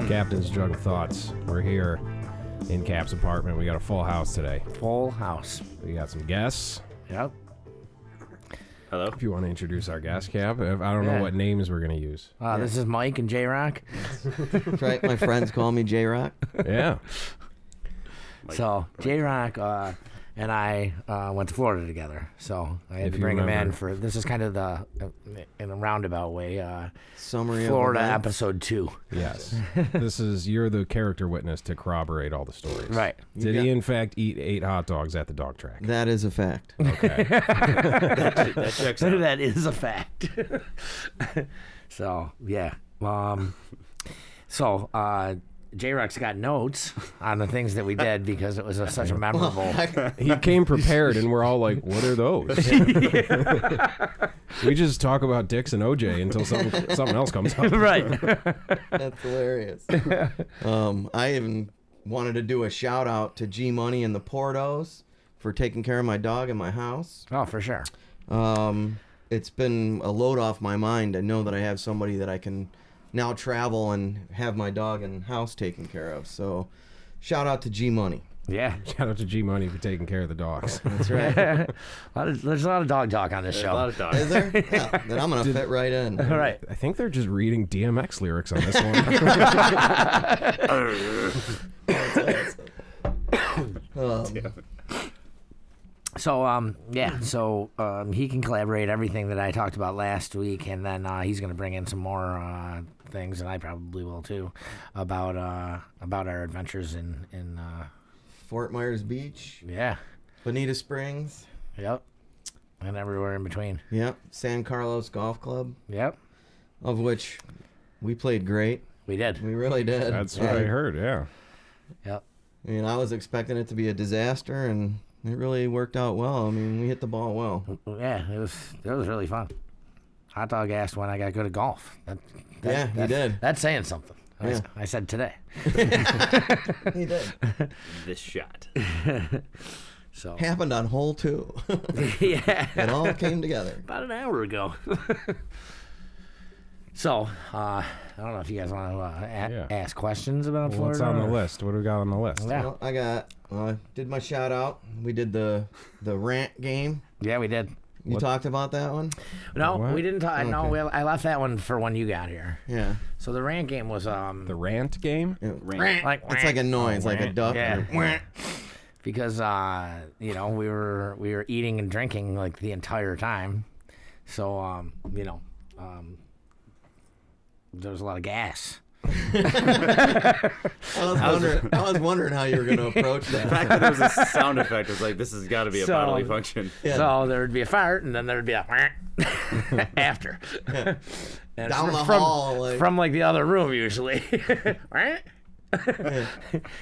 Captain's Jug of Thoughts. We're here in Cap's apartment. We got a full house today. Full house. We got some guests. Yep. Hello. If you want to introduce our guest, Cap, I don't know what names we're going to use. This is Mike and J-Rock. That's right. My friends call me J-Rock. Yeah. So J-Rock and I went to Florida together. So I had to bring him in for, this is kind of the, in a roundabout way, Summary Florida of episode 2. Yes. You're the character witness to corroborate all the stories. Right. Did he, in fact, eat 8 hot dogs at the dog track? That is a fact. Okay. That checks out. That is a fact. So, yeah. J-Rock's got notes on the things that we did because it was such a memorable... He came prepared, and we're all like, what are those? We just talk about dicks and OJ until something else comes up. Right. That's hilarious. I even wanted to do a shout out to G Money and the Portos for taking care of my dog in my house. Oh, for sure. It's been a load off my mind to know that I have somebody that I can now travel and have my dog and house taken care of. So shout out to G Money. Yeah. Shout out to G Money for taking care of the dogs. That's right. There's a lot of dog talk on this show. A lot of dogs. Is there? Yeah, then I'm going to fit right in. All right. I think they're just reading DMX lyrics on this one. So he can collaborate everything that I talked about last week, and then he's going to bring in some more things, and I probably will too, about our adventures in Fort Myers Beach. Yeah. Bonita Springs. Yep. And everywhere in between. Yep. San Carlos Golf Club. Yep. Of which we played great. We did. We really did. That's what I heard, yeah. Yep. I mean, I was expecting it to be a disaster, and it really worked out well. I mean, we hit the ball well. Yeah, it was really fun. Hot dog asked when I got good at golf. He did. That's saying something. Yeah. I said today. He did. This shot. So Happened on hole 2. yeah. It all came together. About an hour ago. So, I don't know if you guys want to ask questions about Florida. What's on the list? What do we got on the list? Yeah. Well, I got did my shout out. We did the rant game. Yeah, we did. You talked about that one? No, What? we didn't talk. Okay. No, I left that one for when you got here. Yeah. So the rant game was The rant game? Rant. like It's like a noise, like a duck. Yeah. Because we were eating and drinking like the entire time, so there was a lot of gas. I was wondering how you were going to approach The that. fact that there was a sound effect was like, this has got to be a So- bodily function. Yeah. So there would be a fart, and then there would be a after. Yeah. And Down the from, hall, like- from the other room usually. Yeah.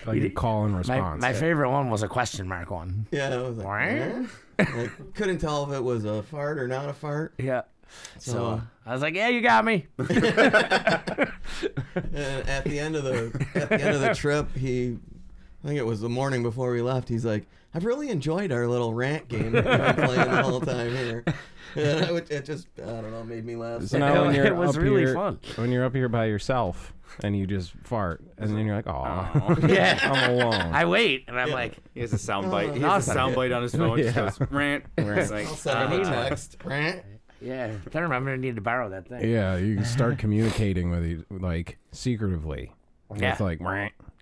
Like a call and response. My favorite one was a question mark one. Yeah, I was like, like, couldn't tell if it was a fart or not a fart. Yeah. So I was like, "Yeah, you got me." And at the end of the trip, I think it was the morning before we left. He's like, "I've really enjoyed our little rant game that we've been playing the whole time here." And it just, I don't know, made me laugh. So now when you're It was up really here, fun. When you're up here by yourself and you just fart, and then you're like, "Oh, Yeah. I'm alone." I wait, and I'm like, He has a sound bite. He has a sound bite on his phone. Yeah. Just goes, rant. It's like, I'll send him a text. Rant. "Yeah, I remember I need to borrow that thing." Yeah, you can start communicating with you, like, secretively. Yeah. With, like,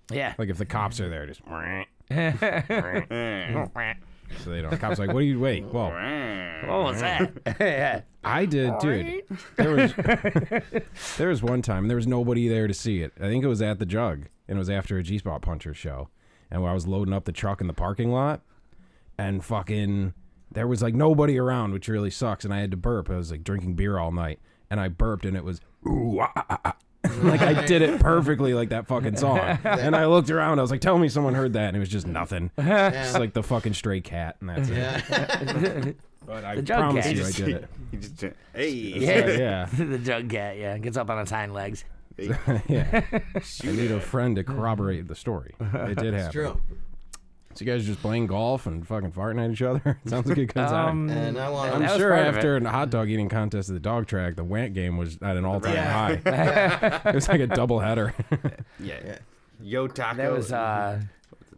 Yeah. like if the cops are there, just eh. so they don't. The cops are like, "What do you wait?" Well, What was that? Yeah. I did, dude. There was one time there was nobody there to see it. I think it was at the Jug, and it was after a G-Spot Puncher show, and where I was loading up the truck in the parking lot, and fucking there was like nobody around, which really sucks, and I had to burp. I was like drinking beer all night, and I burped, and it was ooh, ah, ah, ah. Like I did it perfectly, like that fucking song. And I looked around, I was like, "Tell me someone heard that," and it was just nothing. It's like the fucking stray cat, and that's it. Yeah. But I The Jug promise Cat. you, I did it. He just, hey. Yeah. The jug cat, yeah, gets up on its hind legs. Yeah. I need a friend to corroborate the story. It did happen. It's true. So you guys just playing golf and fucking farting at each other? Sounds like a good time. And I want I'm that was sure part of after a hot dog eating contest at the dog track, the Want game was at an all-time high. It was like a double header. Yeah. Yo Taco. That was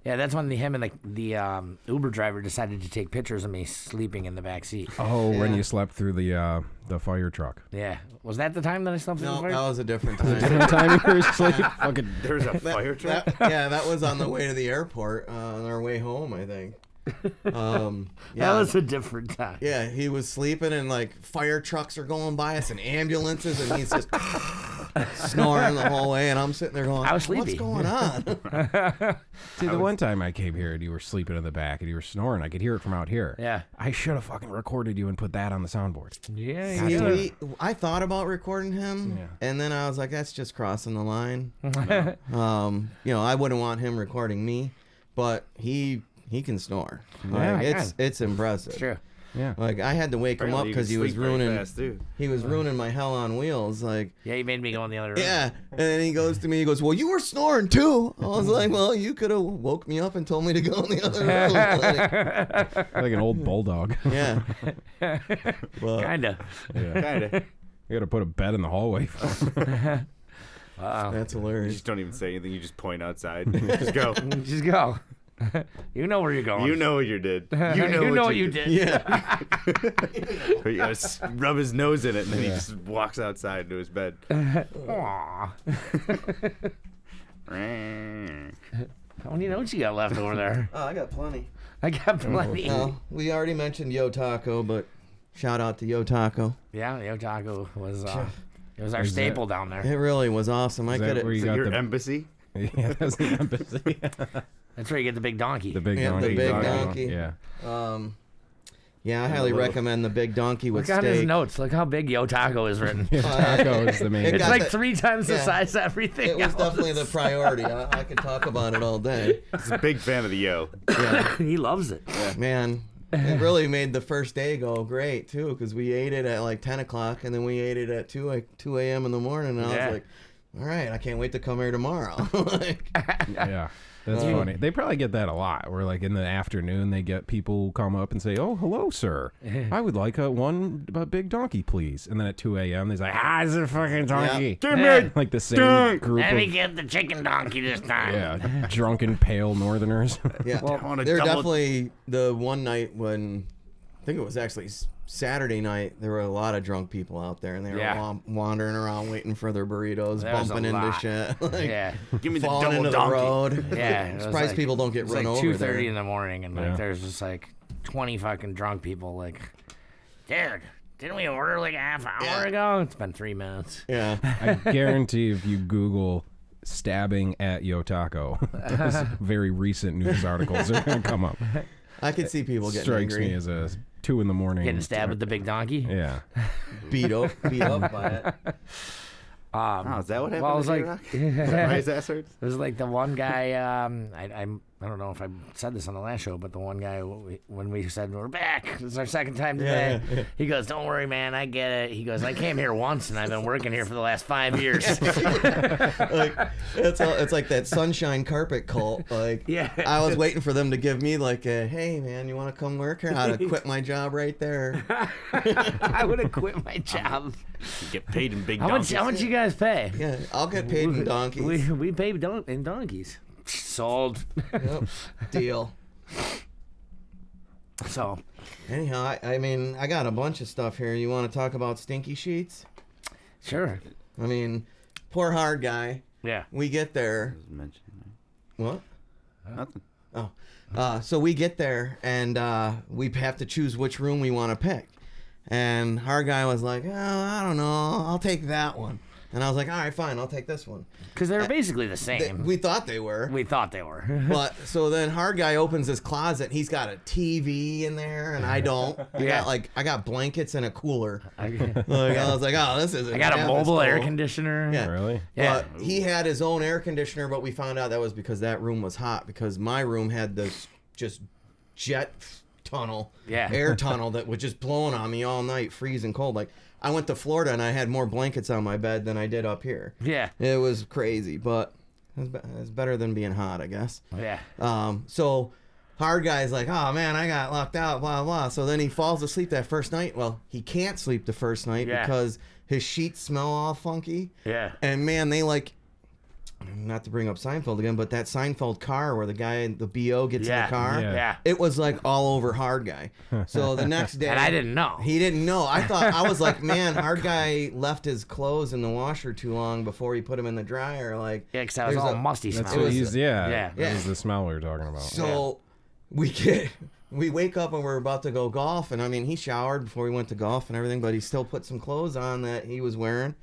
that's when him and the Uber driver decided to take pictures of me sleeping in the back seat. Oh, when you slept through the fire truck. Yeah, was that the time that I slept through the No, fire? that was a different time. Different time you were asleep. Fucking. There's a fire truck. That was on the way to the airport, on our way home, I think. That was a different time. Yeah, he was sleeping and like fire trucks are going by us and ambulances and he's just snoring the whole way and I'm sitting there going, I was what's sleepy. going on? See, the one time I came here and you were sleeping in the back and you were snoring, I could hear it from out here. Yeah. I should have fucking recorded you and put that on the soundboard. Yeah. God damn. I thought about recording him and then I was like, that's just crossing the line. I wouldn't want him recording me, but he can snore. Yeah, Like, it's impressive. True. Yeah. Like I had to wake him up Apparently you because can he was sleep very ruining. fast, too. He was ruining my hell on wheels. Like Yeah, you made me go in the other room. yeah, and then he goes to me. He goes, "Well, you were snoring too." I was like, "Well, you could have woke me up and told me to go in the other room." Like an old bulldog. Yeah, well, Kinda. Yeah. Kinda. You gotta put a bed in the hallway. that's You hilarious. just don't even say anything. You just point outside. Just go. Just go. You know where you're going. You know what you did. You know what you did. Yeah, But you gotta rub his nose in it, and then he just walks outside to his bed. Aw. How many notes you got left over there? oh, I got plenty. I got plenty. Well, we already mentioned Yo Taco, but shout out to Yo Taco. Yeah, Yo Taco was it was our Is staple down there. It really was awesome. I Is that could where you Is it got your the embassy? Yeah, that's the embassy. That's where you get the big donkey. The big Yeah, donkey. the big Taco. donkey. Yeah. Yeah, I highly recommend the big donkey with Look at his steak. notes. Look how big Yo Taco is written. Taco is the main. It It's got like the- 3 times the yeah. size of everything It was else. definitely the priority. I could talk about it all day. He's a big fan of the yo. Yeah, He loves it. man. It really made the first day go great too, because we ate it at like 10 o'clock, and then we ate it at 2 a.m. in the morning, and I Yeah. was like, all right, I can't wait to come here tomorrow. Like, Yeah. That's funny. They probably get that a lot. Where like in the afternoon, they get people come up and say, "Oh, hello, sir. I would like a big donkey, please." And then at 2 a.m., they're like, "It's a fucking donkey." Give me Like the same Dunk. group Let me of get the chicken donkey this time. drunken pale Northerners. yeah, I want a they're double- definitely the one night when I think it was actually Saturday night. There were a lot of drunk people out there, and they were Yeah. wandering around waiting for their burritos, There was a bumping into lot. shit, like, Yeah. Give me the falling double into the donkey. road. Yeah, it was Surprised like- people don't get It's run like over 2:30 there. in the morning, and like Yeah. there's just like 20 fucking drunk people. Like, dude, didn't we order like a half hour Yeah. ago? It's been 3 minutes. Yeah. I guarantee if you Google stabbing at Yo Taco, those very recent news articles are going to come up. I could see people getting Strikes angry, me as a 2 a.m. Getting stabbed with the big donkey. Yeah. beat up by it. Oh, is that what happened? Well, it was to like J-Rock? Is that why his ass hurts? it was like the one guy. I don't know if I said this on the last show, but the one guy when we said we're back, it's our second time today. Yeah. He goes, "Don't worry, man, I get it." He goes, "I came here once, and I've been working here for the last 5 years." Like it's like that sunshine carpet cult. Like Yeah. I was waiting for them to give me like a, hey man, you want to come work here? I'd have quit my job right there. I would have quit my job. You get paid in big How donkeys. much you guys pay? Yeah, I'll get paid in donkeys. We pay in donkeys. Sold. Yep. Deal. So Anyhow, I mean, I got a bunch of stuff here. You want to talk about Stinky Sheets? sure. I mean, poor hard guy. Yeah. We get there. Mentioning What? nothing. So we get there, and we have to choose which room we want to pick. And our guy was like, oh, I don't know, I'll take that one. And I was like, all right, fine, I'll take this one. Because they're basically the same. We thought they were. We thought they were. But so then hard guy opens his closet. He's got a TV in there, and I don't. Yeah. I got blankets and a cooler. I Like, I was like, oh, this is. got a mobile air conditioner. Yeah. Really? Yeah. But he had his own air conditioner, but we found out that was because that room was hot, because my room had this just jet tunnel, Yeah. air tunnel that was just blowing on me all night, freezing cold. Like I went to Florida and I had more blankets on my bed than I did up here. Yeah. It was crazy, but it's better than being hot, I guess. Yeah. So hard guy's like, oh man, I got locked out, blah blah. So then he falls asleep that first night. Well, he can't sleep the first night because his sheets smell all funky. Yeah. And man, they like, not to bring up Seinfeld again, but that Seinfeld car where the guy, the BO gets in the car, it was like all over hard guy. So the next day, and I didn't know. He didn't know. I was like, man, hard guy left his clothes in the washer too long before he put them in the dryer. Like, yeah, because that was all musty smell. That's what he's, that was the smell we were talking about. So we wake up and we're about to go golf, and I mean, he showered before he went to golf and everything, but he still put some clothes on that he was wearing.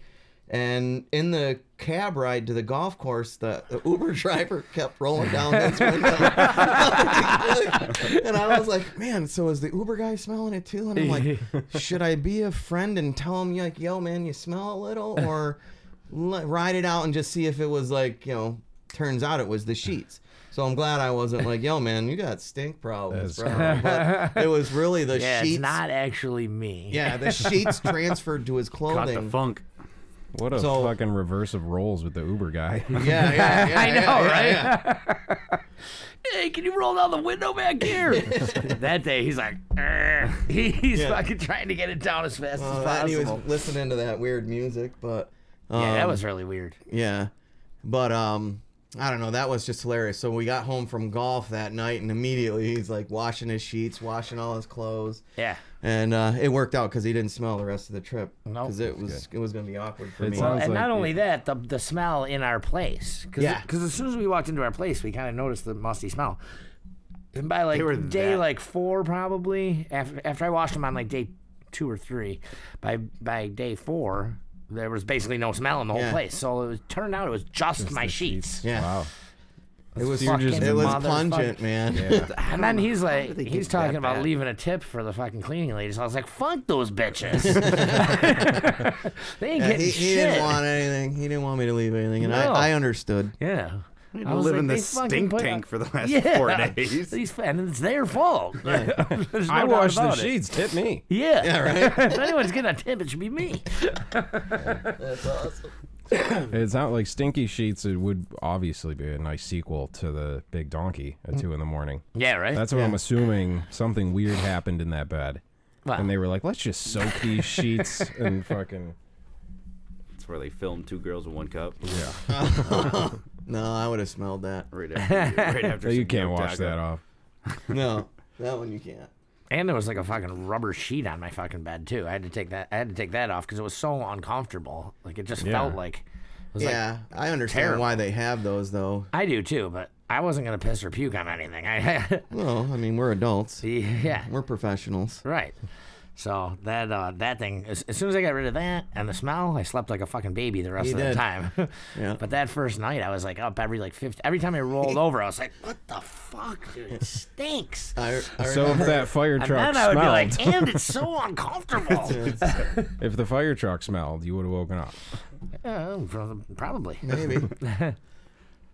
And in the cab ride to the golf course, the Uber driver kept rolling down his window. And I was like, man, so is the Uber guy smelling it too? And I'm like, should I be a friend and tell him, like, yo, man, you smell a little? Or ride it out and just see if it was like, turns out it was the sheets. So I'm glad I wasn't like, yo, man, you got stink problems, bro. But it was really the sheets. It's not actually me. Yeah, the sheets transferred to his clothing. Got the funk. What a fucking reverse of roles with the Uber guy. Yeah, I know, right? Hey, can you roll down the window back here? That day, he's like, he's fucking trying to get it down as fast as possible. He was listening to that weird music, but yeah, that was really weird. Yeah, but I don't know. That was just hilarious. So we got home from golf that night, and immediately he's like washing his sheets, washing all his clothes. Yeah. And it worked out because he didn't smell the rest of the trip. No, because it was going to be awkward for me. Well, and not only that, the smell in our place. Because as soon as we walked into our place, we kind of noticed the musty smell. And by like day 4, probably after I washed them on like day 2 or 3, by day 4. There was basically no smell in the whole place. So it turned out it was just my sheets. Yeah. Wow. It was pungent, man. Yeah. And then he's like, he's talking about leaving a tip for the fucking cleaning ladies. I was like, fuck those bitches. They ain't getting shit. He didn't want anything. He didn't want me to leave anything. And I understood. Yeah. I live in this stink tank for the last 4 days. And it's their fault. Yeah. I washed the sheets. Tip me. Yeah. Right. If anyone's getting a tip, it should be me. That's awesome. It's not like Stinky Sheets. It would obviously be a nice sequel to the Big Donkey at 2 a.m. Yeah, right. That's what I'm assuming. Something weird happened in that bed, and they were like, "Let's just soak these sheets and fucking." That's where they filmed 2 Girls in 1 Cup. Yeah. No, I would have smelled that right after. You can't wash that off. No, that one you can't. And there was like a fucking rubber sheet on my fucking bed too. I had to take that off because it was so uncomfortable. Like it just felt like. It was I understand terrible. why they have those though. I do too, but I wasn't gonna piss or puke on anything. Well, I mean, we're adults. Yeah. We're professionals. Right. So that thing, as soon as I got rid of that and the smell, I slept like a fucking baby the rest of the time. Yeah. But that first night, I was like up every time I rolled over, I was like, what the fuck, dude? It stinks. So if that fire truck and then I would smelled, be like, and it's so uncomfortable. if the fire truck smelled, you would have woken up. Probably. Maybe.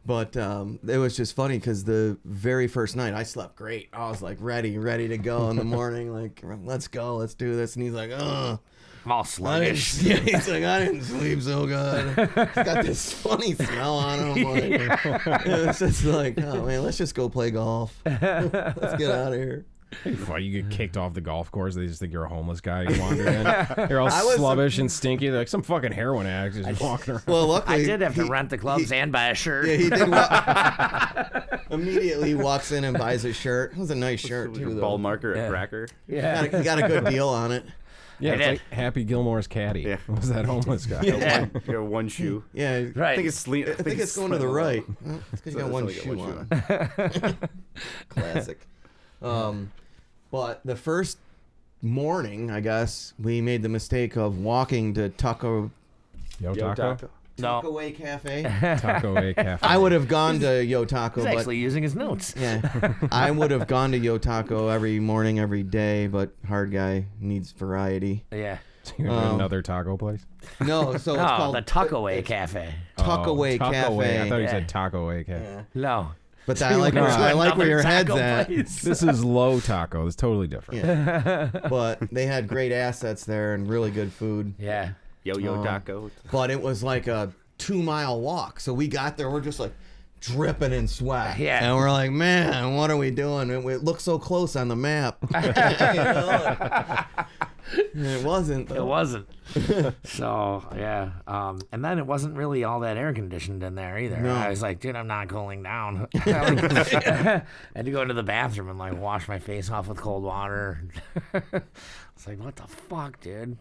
But it was just funny because the very first night I slept great. I was like ready to go in the morning. Like, let's go, let's do this. And he's like, oh. I'm all sluggish. He's like, I didn't sleep so good. He's got this funny smell on him. Like, it's just like, oh man, let's just go play golf. Let's get out of here. You get kicked off the golf course. They just think you're a homeless guy. You wander in. You're all slubbish and stinky. They're like some fucking heroin addict just walking around. Well, luckily, I did have to rent the clubs and buy a shirt. Yeah, he did. Immediately walks in and buys a shirt. It was a nice shirt too, though. Ball marker at Cracker. Yeah, he got a good deal on it. Yeah, it's like Happy Gilmore's caddy. Yeah. Was that homeless guy? You got one shoe. Yeah, I right. think it's going to the right. Well, it's because you got one shoe on. Classic. But the first morning, I guess, we made the mistake of walking to Taco. Yo Taco? Takeaway Cafe. Takeaway Cafe. I would have gone to Yo Taco. He's actually using his notes. Yeah. I would have gone to Yo Taco every morning, every day, but hard guy needs variety. Yeah. So you're going to another taco place? No, so it's called the Tuckaway Cafe. Tuckaway Cafe. I thought you said Tacoaway Cafe. Yeah. No. But I like where your head's at. This is low taco. It's totally different. Yeah. But they had great assets there and really good food. Yeah. Yo Taco. But it was like a 2-mile walk. So we got there. We're just like dripping in sweat. Yeah. And we're like, man, what are we doing? It looks so close on the map. It wasn't. Though. It wasn't. So, yeah. And then it wasn't really all that air conditioned in there either. No. I was like, dude, I'm not cooling down. I had to go into the bathroom and like wash my face off with cold water. It's like, what the fuck, dude?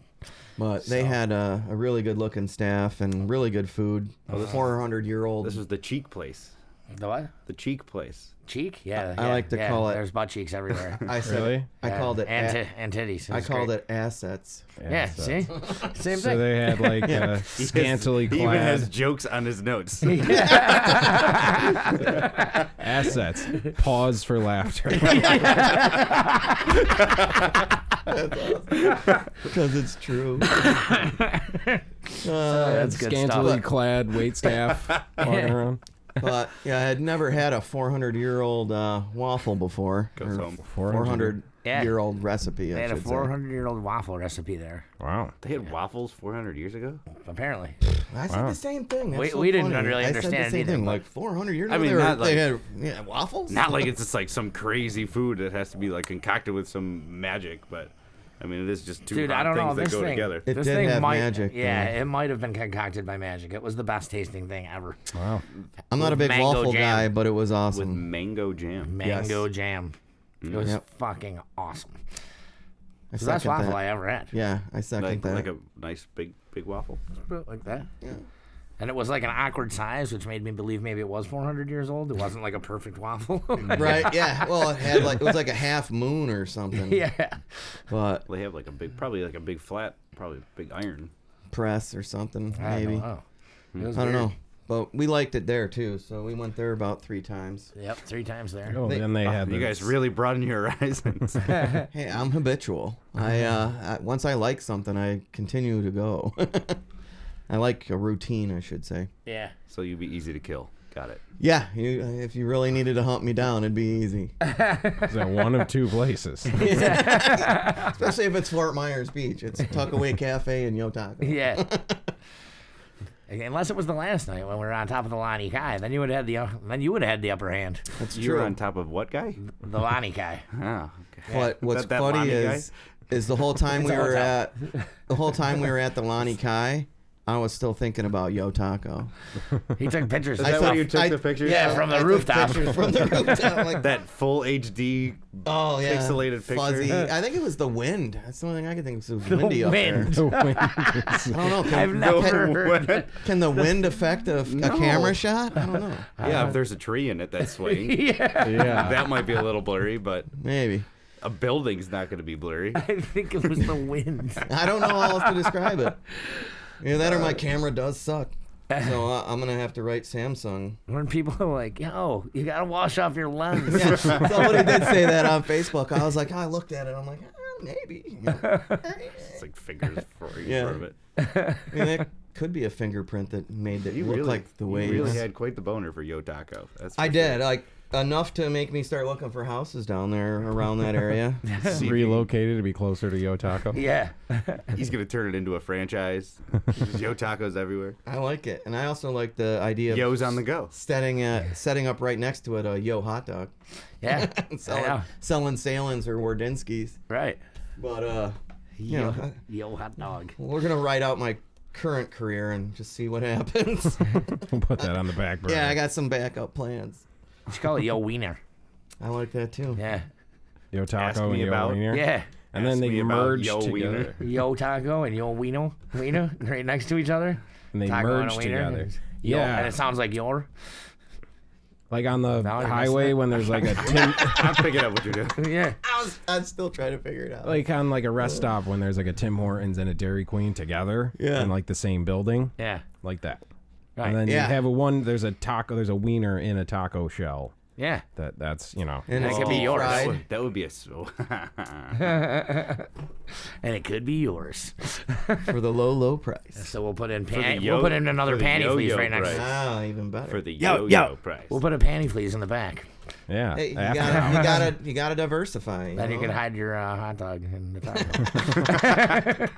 But they had a really good looking staff and really good food. A 400-year-old. This was the cheek place. The what? The cheek place. Cheek? Yeah. I like to call it- There's butt cheeks everywhere. I said, Really? I called it. And titties. I called it assets. Yeah, so- see? Same So thing. they had like scantily He even has clad jokes on his notes. assets. Pause for laughter. Because it's true. That's good Scantily stuff. clad wait staff walking around. But yeah, I had never had a 400-year-old waffle before. Goes Or home. 400-year-old recipe. They I had a should say. 400-year-old waffle recipe there, Wow. They had waffles 400 years ago? apparently. I said Wow. the same thing. That's We- so we didn't funny. really I said understand the it same either, thing. but- Like 400 years I ago, mean, not they like- had waffles. Not like it's just like some crazy food that has to be like concocted with some magic, but I mean, it is just two Dude, I hot don't know. things that This go thing, together. It this did thing have might, magic, yeah, though. it might have been concocted by magic. It was the best tasting thing ever. Wow. I'm not a big mango waffle jam. guy, but it was With awesome. mango jam. Mango jam. It was Yep. fucking awesome. I It's the best second waffle that. I ever had. Yeah, I second that. Like a nice big waffle. Like that. Yeah. And it was like an awkward size, which made me believe maybe it was 400 years old. It wasn't like a perfect waffle. Right? Yeah. Well, it was like a half moon or something. Yeah. But They have like a big, probably like a big flat, probably a big iron. press or something, I maybe. don't know. It was I don't weird. know. But we liked it there too, so we went there about 3 times. Yep, 3 times there. Oh, then they had You the- guys really broaden your horizons. Hey, I'm habitual. Once I like something, I continue to go. I like a routine, I should say. Yeah. So you'd be easy to kill. Got it. Yeah, if you really needed to hunt me down, it'd be easy. Is that one of two places? Especially if it's Fort Myers Beach. It's Tuckaway Cafe and Yo Taco. Yeah. Unless it was the last night when we were on top of the Lani Kai, then you would have had the upper hand. That's You're true. on top of what guy? The Lani Kai. Oh, okay. But what's That funny Lonnie is the whole time It's we a were hotel. at the Lani Kai, I was still thinking about Yo Taco. He took pictures. Is and that stuff. where you took I- the pictures? Yeah, from the I took rooftop. pictures from the rooftop. Like, That full HD. oh yeah, pixelated picture. fuzzy. I think it was the wind. That's the only thing I can think of. It was windy up wind. there. The wind. I don't know. Can, I've never heard. can the wind affect a No. camera shot? I don't know. Yeah, if there's a tree in it that's swaying, Yeah. Yeah. that might be a little blurry, but Maybe. a building's not going to be blurry. I think it was the wind. I don't know how else to describe it. Either that or my camera does suck. So I'm gonna have to write Samsung. When people are like, yo, you gotta wash off your lens. Yeah, somebody did say that on Facebook. I was like, I looked at it. I'm like, maybe. It's like fingers for Yeah. part of it. I mean, that could be a fingerprint that made it look like the waves. You really had quite the boner for Yo Taco. That's for I sure. did, like enough to make me start looking for houses down there around that area. Relocated to be closer to Yo Taco. Yeah. He's going to turn it into a franchise. There's Yo Tacos everywhere. I like it, and I also like the idea of Yo's on the go. setting up right next to it a Yo hot dog, Yeah. I know. selling Salins or Wardinskis. Right. But you know, Yo hot dog. we're gonna write out my current career and just see what happens. We'll put that on the back burner. Yeah, I got some backup plans. You should call it Yo Weiner. I like that too. Yeah. Yo Ask Taco me and Yo about- Wiener. Yeah. And Ask then they me about merged Yo together. Wiener. Yo Taco and Yo Wiener right next to each other. And they Taco and a merged wiener. together. Yo, Yeah. and it sounds like your. Like on the Now you're highway messing when there's like a Tim, I'm picking up what you're doing. Yeah. I'm still trying to figure it out. like on like a rest stop when there's like a Tim Hortons and a Dairy Queen together Yeah. in like the same building, Yeah. like that. Right. And then Yeah. you have there's a wiener in a taco shell. Yeah. That's and it it's could be deep yours. fried. That would be a. And it could be yours. For the low price. So we'll put in the we'll put in another for the Panty Fleas yo-yo right next. price. Ah, even better. For the Yo, yo-yo yo. price. We'll put a Panty Fleas in the back. Yeah. Hey, after you gotta diversify. Then you know? can hide your hot dog in the taco.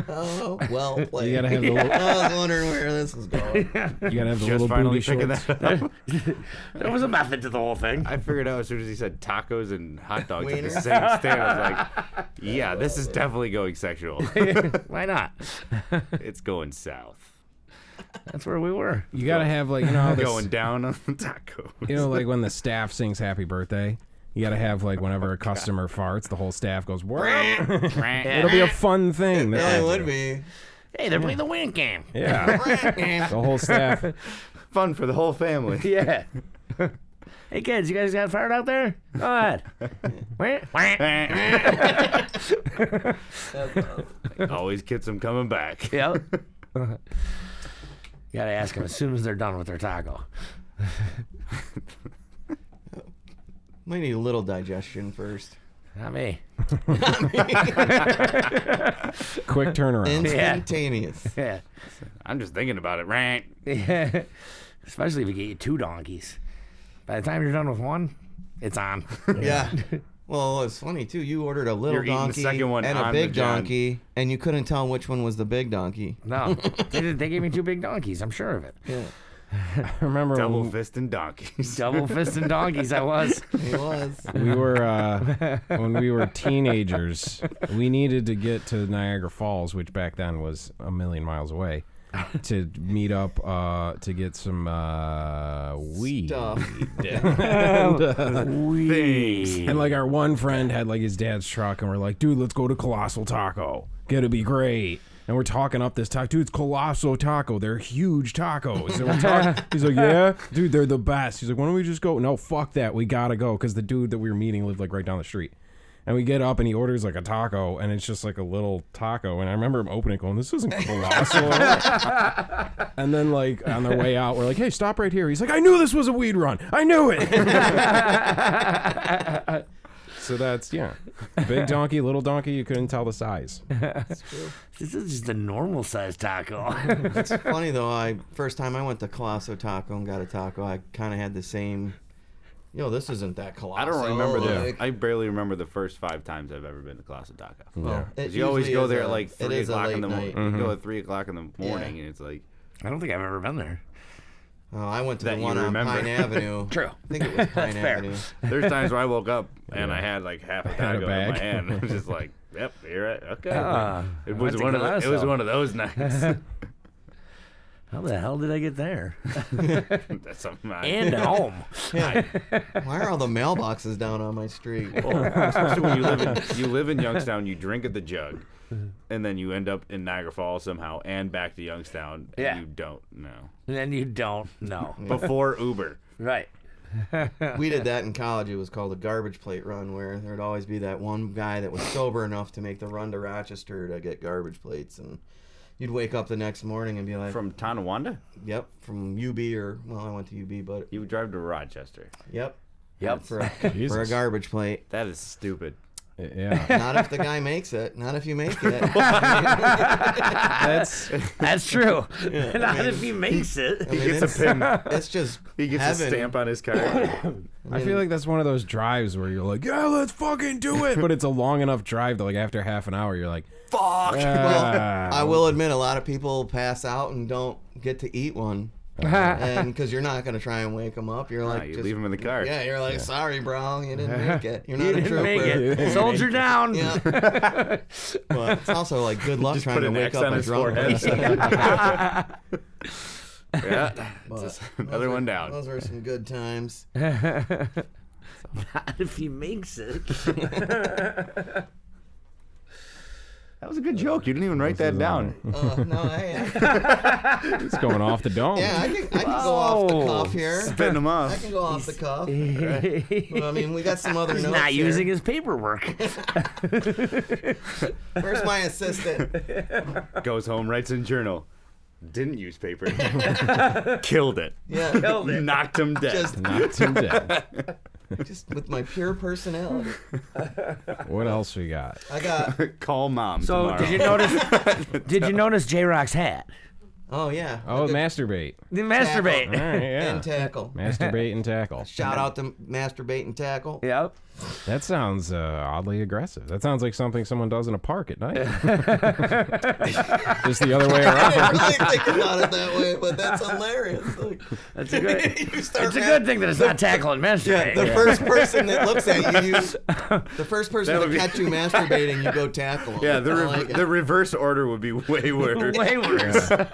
Oh, well played. You gotta have the little, I was wondering where this was going. you gotta have the Just little finally booty picking shorts. that up. There was a method to the whole thing. I figured out as soon as he said tacos and hot dogs at Weiner. the same stand. I was like, yeah, this is definitely going sexual. Why not? It's going south. That's where we were. You gotta have like, you know how this, Going down on the tacos. you know, like when the staff sings happy birthday, you gotta have like whenever a customer farts, the whole staff goes, "What?" It'll be a fun thing. Yeah, it would be. Hey, they're playing the win game. Yeah. The whole staff. Fun for the whole family. Yeah. Hey kids, you guys got fired out there? Go ahead. Always gets them coming back. Yep. You gotta ask them as soon as they're done with their taco. Might need a little digestion first. Not me. Quick turnaround. Instantaneous. Yeah. I'm just thinking about it. Right. Yeah. Especially if you get you 2 donkeys. By the time you're done with one, it's on. Yeah. Well, it's funny too. You ordered a little You're eating the donkey second one and a on big the John. donkey, and you couldn't tell which one was the big donkey. No. They gave me 2 big donkeys. I'm sure of it. Yeah, I remember Double when fisting donkeys. Double fisting donkeys, I was. he was. we were when we were teenagers, we needed to get to Niagara Falls, which back then was a million miles away, to meet up to get some weed. Stuff. And like our one friend had like his dad's truck, and we're like, dude, let's go to Colosso Taco. Gonna be great. And we're talking up this taco. Dude, it's Colosso Taco. They're huge tacos. And we're talking, he's like, yeah? Dude, they're the best. He's like, why don't we just go? No, fuck that. We gotta go. Because the dude that we were meeting lived like right down the street. And we get up and he orders like a taco, and it's just like a little taco. And I remember him opening it going, this isn't Colosso. And then like on their way out, we're like, hey, stop right here. He's like, I knew this was a weed run. I knew it. So that's, yeah. Big donkey, little donkey, you couldn't tell the size. This is just a normal sized taco. It's funny though. First time I went to Colosso Taco and got a taco, I kind of had the same. This isn't that Colosso. I don't remember like, I barely remember the first 5 times I've ever been to Colosso Taco. Well, it 'Cause you always usually go is there a- at like it 3 is a o'clock in late the morning. night. You go at 3 o'clock in the morning, and it's like, I don't think I've ever been there. Oh, I went to That the you one on remember. Pine Avenue. True. I think it was Pine fair. Avenue. there's times where I woke up and I had like half a Had a taco in my bag. hand. I was just like, yep, you're right. Okay. It went was to one of Colosso. it was one of those nights. How the hell did I get there? That's something And home. Yeah. Why are all the mailboxes down on my street? Especially when you live in Youngstown, you drink at the jug, and then you end up in Niagara Falls somehow, and back to Youngstown, and Yeah. you don't know. And then you don't know. Before Uber. Right. We did that in college. It was called a garbage plate run, where there'd always be that one guy that was sober enough to make the run to Rochester to get garbage plates, and you'd wake up the next morning and be like, From Tonawanda, "Yep, from UB I went to UB, but you would drive to Rochester. yep, Yep. for a Jesus. garbage plate." That is stupid. Yeah. Not if the guy makes it. Not if you make it. That's That's true. Not if he makes it. I mean, He gets a pin. It's just He gets heaven. a stamp on his car. I feel like that's one of those drives where you're like, yeah, let's fucking do it. But it's a long enough drive that like after half an hour, you're like, Fuck. Well, I will admit a lot of people pass out and don't get to eat one. And because you're not going to try and wake them up. You're like, you just, leave him in the car. Yeah, you're like, sorry, bro, you didn't make it. You're not You a didn't trooper. make it. Soldier down. Yeah. But it's also like good luck Just trying put to an wake X up on a his drunk forehead. person. Yeah. But Just another one down. Those were some good times. Not if he makes it. That was a good joke. You didn't even write that down. No, it's going off the dome. yeah, I can go off the cuff here. Spitting them I off. can go off the cuff. But, I mean, we got some other He's notes not here. using his paperwork. Where's my assistant? Goes home, writes in journal. Didn't use paper. Killed it. Yeah, Knocked him dead. just, Not too dead. just with my pure personality. What else we got? I got Call mom So tomorrow. did you notice J-Rock's hat? Oh yeah. Oh, masturbate. The masturbate. All right, yeah. And tackle. Masturbate and tackle. Shout out to masturbate and tackle. Yep. That sounds oddly aggressive. That sounds like something someone does in a park at night. Just the other way I around. didn't really think about it that way, but that's hilarious. Like, That's a good. you start It's a good thing that it's not tackle and masturbate. Yeah, the first person that looks at you, the first person That to would be- catch you masturbating, you go tackle 'em. Yeah, I like it. the reverse order would be way worse. Way worse. Tackle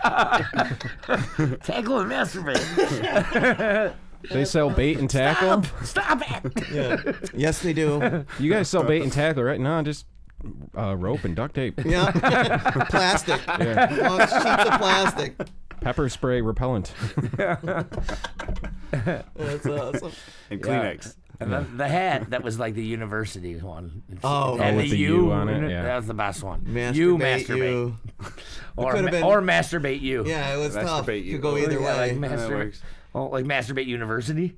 and masturbate. They sell bait and tackle. Stop it. Yeah. Yes, they do. You guys sell bait and tackle, right? No, just rope and duct tape. Yeah. Plastic. Yeah. Long sheets of plastic. Pepper spray repellent. That's awesome. And Kleenex. And then the hat that was like the university one. Oh, and with the U on it, yeah. That was the best one. Masturbate you. Or, could've been- or masturbate you. Yeah, it was tough. Masturbate you. Could go either Yeah, way. like That masturbate. works. Oh, like masturbate university.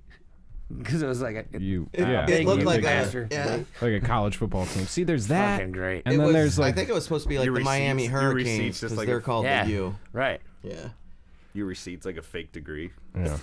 Because it was like a You, It, yeah. it looked like master. a like a college football team. See, there's that. fucking great. And it then was, there's like I think it was supposed to be like Your the Miami receipts- your Hurricanes receipts just because like they're a- called Yeah. the U. Right. Yeah. Your receipt's like a fake degree. yeah.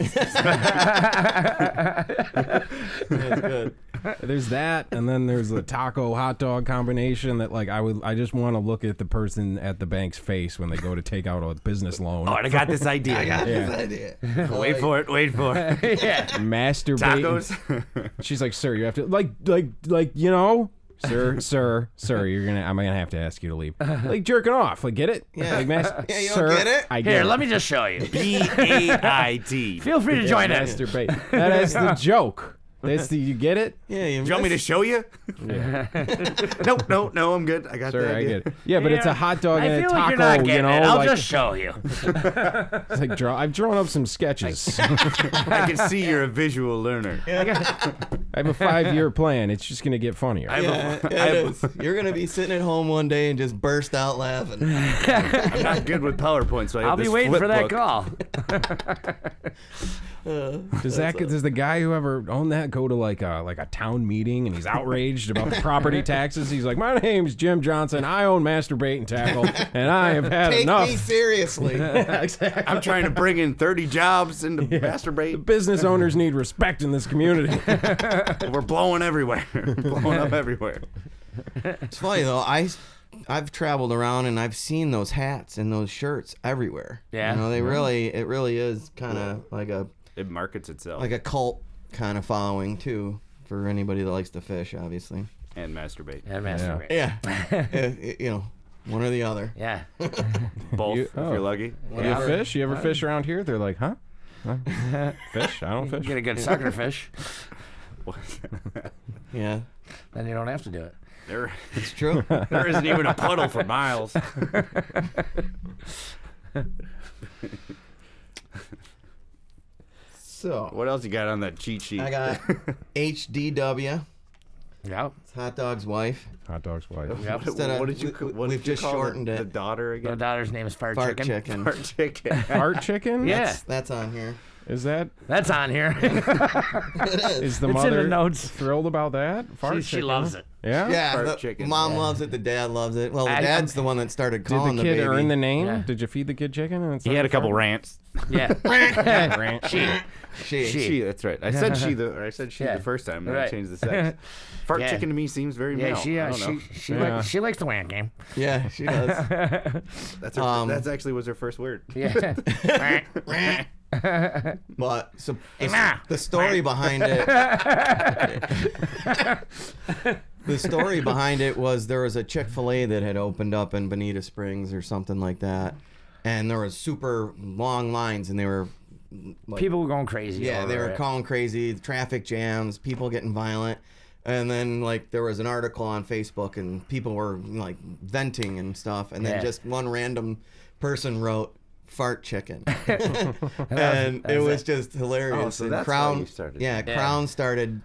That's good. There's that, and then there's the taco hot dog combination that like I just want to look at the person at the bank's face when they go to take out a business loan. Oh, and I got this idea. I got Yeah. this idea. Wait for it. Wait for it. Yeah. Masturbating. Tacos. She's like, sir, you have to like you know, sir, I'm gonna have to ask you to leave. Like jerking off, like get it? Yeah. Like Yeah, you don't sir, get it? I get Here, it. let me just show you. B-A-I-T. Feel free to join in. Masturbate. That is the joke. That's the you get it? Yeah, you Do you want me to show you? Yeah. Nope, I'm good. I got Sir, that. I get it. Yeah, but it's a hot dog I and a feel taco, like you're not you getting know, it. I'll like just show you. it's like I've drawn up some sketches. I can see you're a visual learner. I have a 5-year plan. It's just gonna get funnier. Yeah, it is. You're gonna be sitting at home one day and just burst out laughing. I'm not good with PowerPoint, so I have I'll be this waiting flip for that book. call. Does the guy who ever owned that go to like a town meeting and he's outraged about the property taxes? He's like, my name's Jim Johnson. I own Masturbate and Tackle, and I have had Take enough. me seriously. Exactly. I'm trying to bring in 30 jobs into masturbate. Business owners need respect in this community. We're blowing everywhere. Blowing up everywhere. It's funny though. I've traveled around and I've seen those hats and those shirts everywhere. Yeah. You know, it really is kind of like It markets itself. a cult kind of following too for anybody that likes to fish, obviously. And masturbate. And masturbate. Yeah. You know, one or the other. Yeah. Both, You- if oh. you're lucky. You fish? You ever fish around here? They're like, huh? Fish? I don't fish. Get a good sucker fish. Yeah, Then you don't have to do it. it's true. There isn't even a puddle for miles. So What else you got on that cheat sheet? I got HDW. Yep. It's Hot Dog's wife. Hot dog's wife. Yep. Instead of- What did you? What we've did you just call shortened the it. daughter My again? daughter's name is Fart Fart Chicken. chicken. Fart chicken. Fart chicken? Yeah. That's on here. Is that That's on here. It is. is the It's in mother the notes. thrilled about that? Fart She chicken? loves it. Yeah. Yeah, Fart the chicken. mom loves it. The dad loves it. Well, the I- dad's the one that started Did calling the the kid baby. earn the name? Yeah. Did you feed the kid chicken? And He had a couple rants. Yeah. rant. She. She. She, that's right. I said she Yeah. the first time, and I Right. changed the sex. Fart Yeah. chicken to me seems very Yeah, male. she I don't know. Yeah. she likes the wank game. Yeah, she does. That's her, that's actually was her first word. Yeah. But so Hey, Ma. the story behind it. The story behind it was there was a Chick-fil-A that had opened up in Bonita Springs or something like that, and there was super long lines, and they were like, People were going crazy. yeah, they over were it. calling crazy, traffic jams, people getting violent. And then, like, there was an article on Facebook, and people were, like, venting and stuff. And then Yeah. just one random person wrote, fart chicken. And it was just hilarious. Oh, so And that's why Crown, you started. Yeah, Yeah. Crown started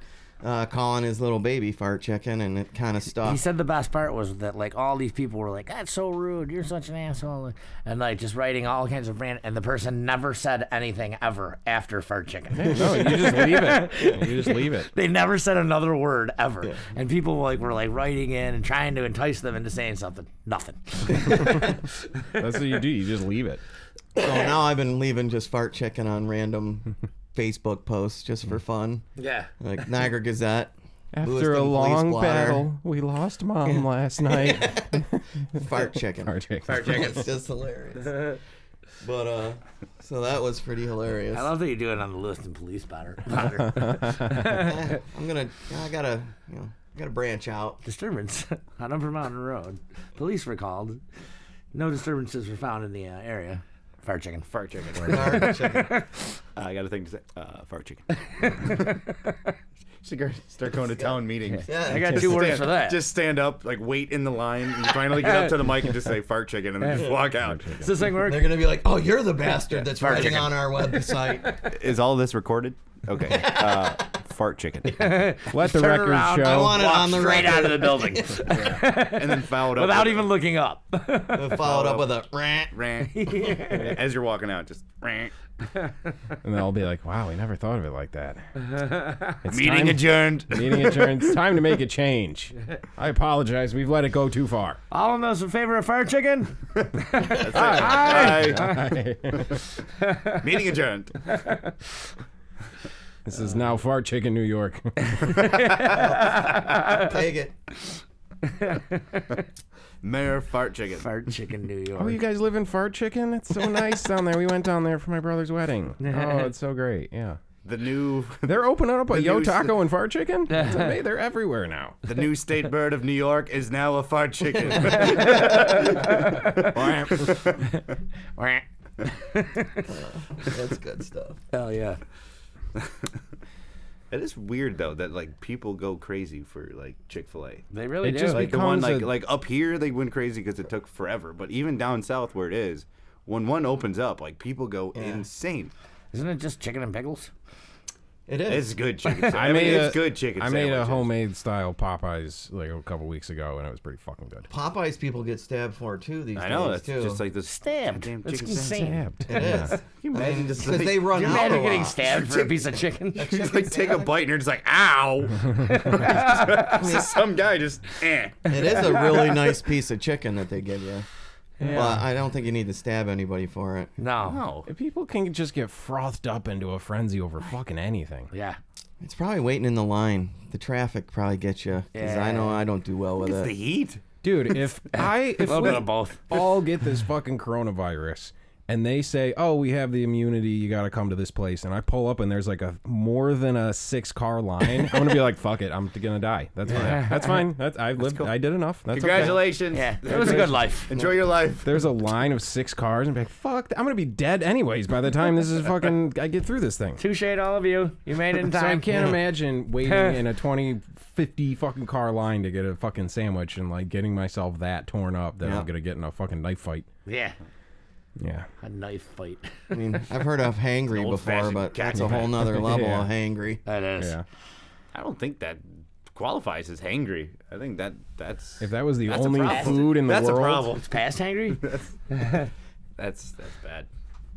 calling his little baby fart chicken, and it kind of He stopped. said the best part was that like all these people were like, "That's so rude. You're such an asshole," and like just writing all kinds of rant. And the person never said anything ever after fart chicken. No, you just leave it. You just leave it. They never said another word ever. And people were like writing in and trying to entice them into saying something. Nothing. That's what you do. You just leave it. So now I've been leaving just fart chicken on random Facebook posts just for fun. Yeah. Like Niagara Gazette. After Lewiston a Police long Blotter. battle, we lost Mom last night. Fart chicken. Fart chicken. Fart chicken. It's just hilarious. But so that was pretty hilarious. I love that you do it on the Lewiston Police Spotter. I gotta branch out. Disturbance on Upper Mountain Road. Police were called. No disturbances were found in the area. Fart chicken. Fart chicken. Fart chicken. I got a thing to say. Fart chicken. Start going to town meetings. Yeah, I got 2 words for that. Just stand up, like wait in the line, and you finally get up to the mic and just say fart chicken, and then just walk out. Does this thing work? They're gonna be like, "Oh, you're the bastard that's Fart writing chicken. on our website." Is all this recorded? Okay. Fart chicken. Let the Turn record around. I show. want it Walk on the straight record. out of the building And then followed up without with even looking up. Followed up with a rant. rant. As you're walking out, just rant. And they'll be like, wow, we never thought of it like that. It's Meeting time- adjourned. Meeting adjourned. It's time to make a change. I apologize. We've let it go too far. All of those in favor of fart chicken? Hi. Meeting adjourned. This is now Fart Chicken, New York. Take it. Mayor Fart Chicken. Fart chicken, New York. Oh, you guys live in Fart Chicken? It's so nice down there. We went down there for my brother's wedding. Oh, it's so great. Yeah. The new They're opening up a The Yo new- Taco and Fart Chicken? It's amazing. They're everywhere now. the new state bird of New York is now a fart chicken. That's good stuff. Hell yeah. It is weird though that like people go crazy for like Chick-fil-A. They really It do. just Like the one becomes like a- up here they went crazy because it took forever. But even down south where it is, when one opens up, like people go insane. Isn't it just chicken and pickles? It is. It's good chicken. It's good chicken. I made a sandwiches. homemade style Popeyes like a couple weeks ago, and it was pretty fucking good. Popeyes people get stabbed for too these I know days it's too. just like this Stabbed. goddamn That's chicken insane. Stabbed. It is. Can you imagine just Because like, they run You're out mad a at getting lot. stabbed for a piece of chicken? just like take a bite and you're just like ow. Just some guy just It is a really nice piece of chicken that they give you. But I don't think you need to stab anybody for it. No. no. If people can just get frothed up into a frenzy over fucking anything. Yeah. It's probably waiting in the line. The traffic probably gets you. Because I know I don't do well with It's the it. heat. Dude, if A little we bit of both. all get this fucking coronavirus and they say, oh, we have the immunity, you got to come to this place, and I pull up and there's like a more than a 6-car line, I'm gonna be like, fuck it, I'm gonna die. That's fine. That's fine. I lived. I did enough. That's okay. Congratulations. Yeah. It was a good life. Enjoy your life. There's a line of 6 cars and be like, fuck, I'm gonna be dead anyways by the time this is fucking I get through this thing. Touche to all of you. You made it in So I time. can't imagine waiting in a 20, 50 fucking car line to get a fucking sandwich and like getting myself that torn up that I'm gonna get in a fucking knife fight. Yeah. Yeah. A knife fight. I mean, I've heard of hangry before, old-fashioned but that's a cackle. whole nother level Yeah. of hangry. That is. Yeah. I don't think that qualifies as hangry. I think that's If that was the That's a only problem. food in the that's world. a problem. It's past hangry? That's bad.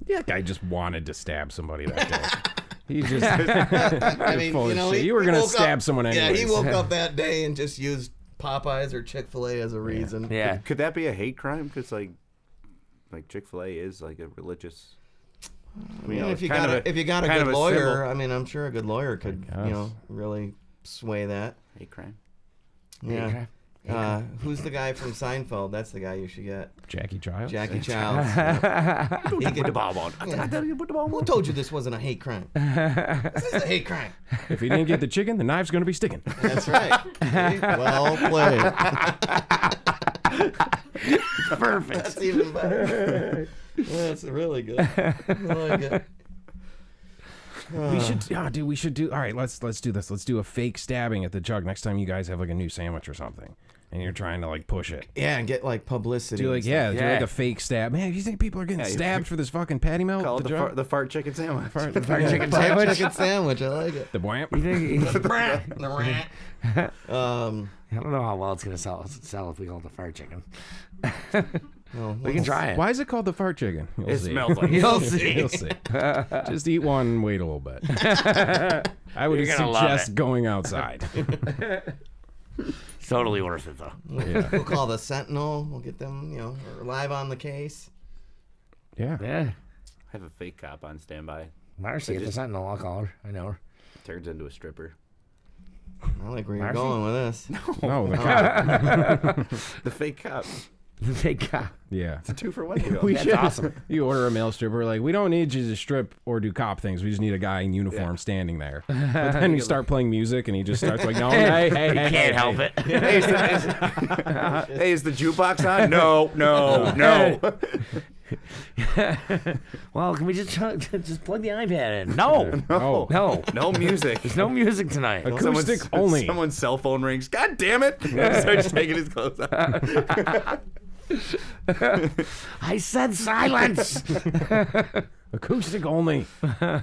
Yeah, that guy just wanted to stab somebody that day. He just I mean, full you of know, shit. he You were gonna woke stab up- someone Yeah, he anyways. woke up that day and just used Popeyes or Chick-fil-A as a reason. Yeah. Could that be a hate crime? Because like Chick-fil-A is like a religious. I mean, if you got a kind good of a lawyer, symbol. I mean, I'm sure a good lawyer could, I guess. really sway that. Hate crime. Yeah. Who's the guy from Seinfeld? That's the guy you should get. Jackie Childs. Jackie Childs. He Put the could, bomb on. who told you this wasn't a hate crime? This is a hate crime. If he didn't get the chicken, the knife's gonna be sticking. That's right. See? Well played. Perfect. That's even better. That's really good. I like it. We should, dude. We should do. All right, let's do this. Let's do a fake stabbing at the jug next time you guys have like a new sandwich or something, and you're trying to like push it. Yeah, and get like publicity. Do like and stuff. do Yeah. like a fake stab. Man, you think people are getting Yeah, stabbed for this fucking patty melt? Call at it the jug? the fart chicken sandwich. Fart chicken Fried sandwich. chicken sandwich. I like it. The bwamp. You think- I I don't know how well it's going to sell if we call it the fart chicken. well, We can try it. Why is it called the fart chicken? You'll It see. smells like You'll see. You'll see. Just eat one and wait a little bit. I would You're gonna love suggest it. going outside. Totally worth it, though. Yeah. We'll call the Sentinel. We'll get them, or live on the case. Yeah. Yeah. I have a fake cop on standby. Marcy at the Sentinel, I'll call her. I know her. Turns into a stripper. I like where you're Marcy? going with this. No, the cop. The fake cop. The fake cop. Yeah. It's a 2-for-1 deal. We That's should. awesome. You order a male stripper, like, we don't need you to strip or do cop things. We just need a guy in uniform standing there. But then you start playing music, and he just starts like, no, hey, You can't help it. Hey, is the jukebox on? No. Well, can we just plug the iPad in? No. Oh. No. No music. There's no music tonight. Acoustic only. Someone's cell phone rings. God damn it! Starts taking his clothes off. I said silence. Acoustic only.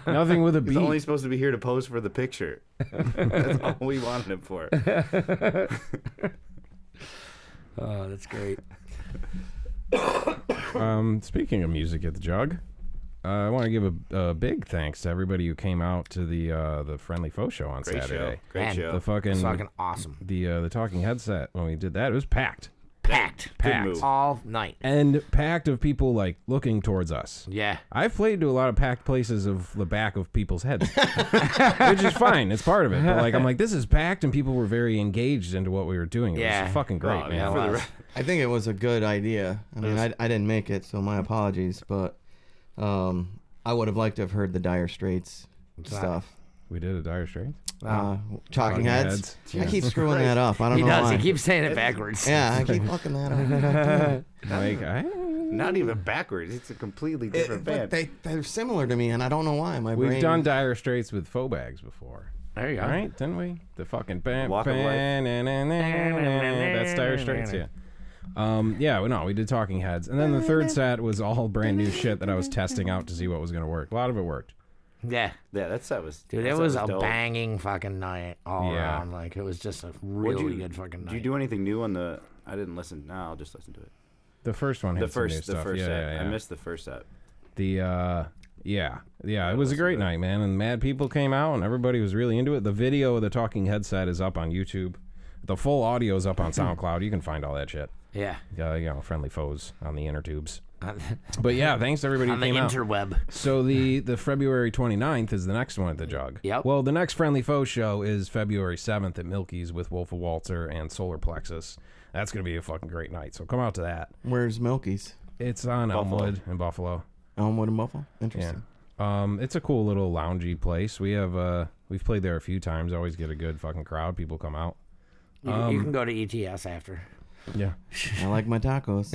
Nothing with a He's beat. only supposed to be here to pose for the picture. That's all we wanted him for. Oh, that's great. Speaking of music at the Jug, I want to give a big thanks to everybody who came out to the Friendly Faux show on Great Saturday. show. Great Man, show. The fucking It's fucking awesome. the talking headset when we did that, it was packed. Packed. Packed. move. All night. And packed of people like looking towards us. Yeah. I've played to a lot of packed places of the back of people's heads, which is fine. It's part of it. But like, I'm like, this is packed, and people were very engaged into what we were doing. It Yeah. was fucking great, Oh, man. yeah, for the I think it was a good idea. I mean, I didn't make it, so my apologies. But I would have liked to have heard the Dire Straits stuff. We did a Dire Straits. Talking Heads. I keep Jesus screwing Christ. that up. I don't He know does. why. He keeps saying it backwards. Yeah, I keep fucking that up. Like, Not even backwards. It's a completely different But band. they're similar to me, and I don't know why. My brain. we've done Dire Straits with faux bags before. There you go. All right, didn't we? The fucking bam, Walk of Life. that's Dire Straits, yeah. Yeah, no, we did Talking Heads, and then the third set was all brand new shit that I was testing out to see what was going to work. A lot of it worked. Yeah. Yeah, that set was. Dude, that it set was a dope. banging fucking night all Yeah. around. Like, it was just a What'd really you- good fucking night. Did you do anything new on the? I didn't listen. No, I'll just listen to it. The first one had The some new first stuff. set. Yeah. I missed the first set. The it was a great night, man, and mad people came out and everybody was really into it. The video of the Talking Headset is up on YouTube. The full audio is up on SoundCloud. You can find all that shit. Yeah. Friendly foes on the inner tubes. But yeah, thanks to everybody On who the came out. interweb. So the February 29th is the next one at the Jug. Yep. Well, the next Friendly Foe show is February 7th at Milky's with Wolf of Walter and Solar Plexus. That's going to be a fucking great night. So come out to that. Where's Milky's? It's on Buffalo. Elmwood in Buffalo. Elmwood and Buffalo. Yeah. Interesting. It's a cool little loungy place. We've played there a few times. Always get a good fucking crowd. People come out. You can go to ETS after. Yeah. I like my tacos.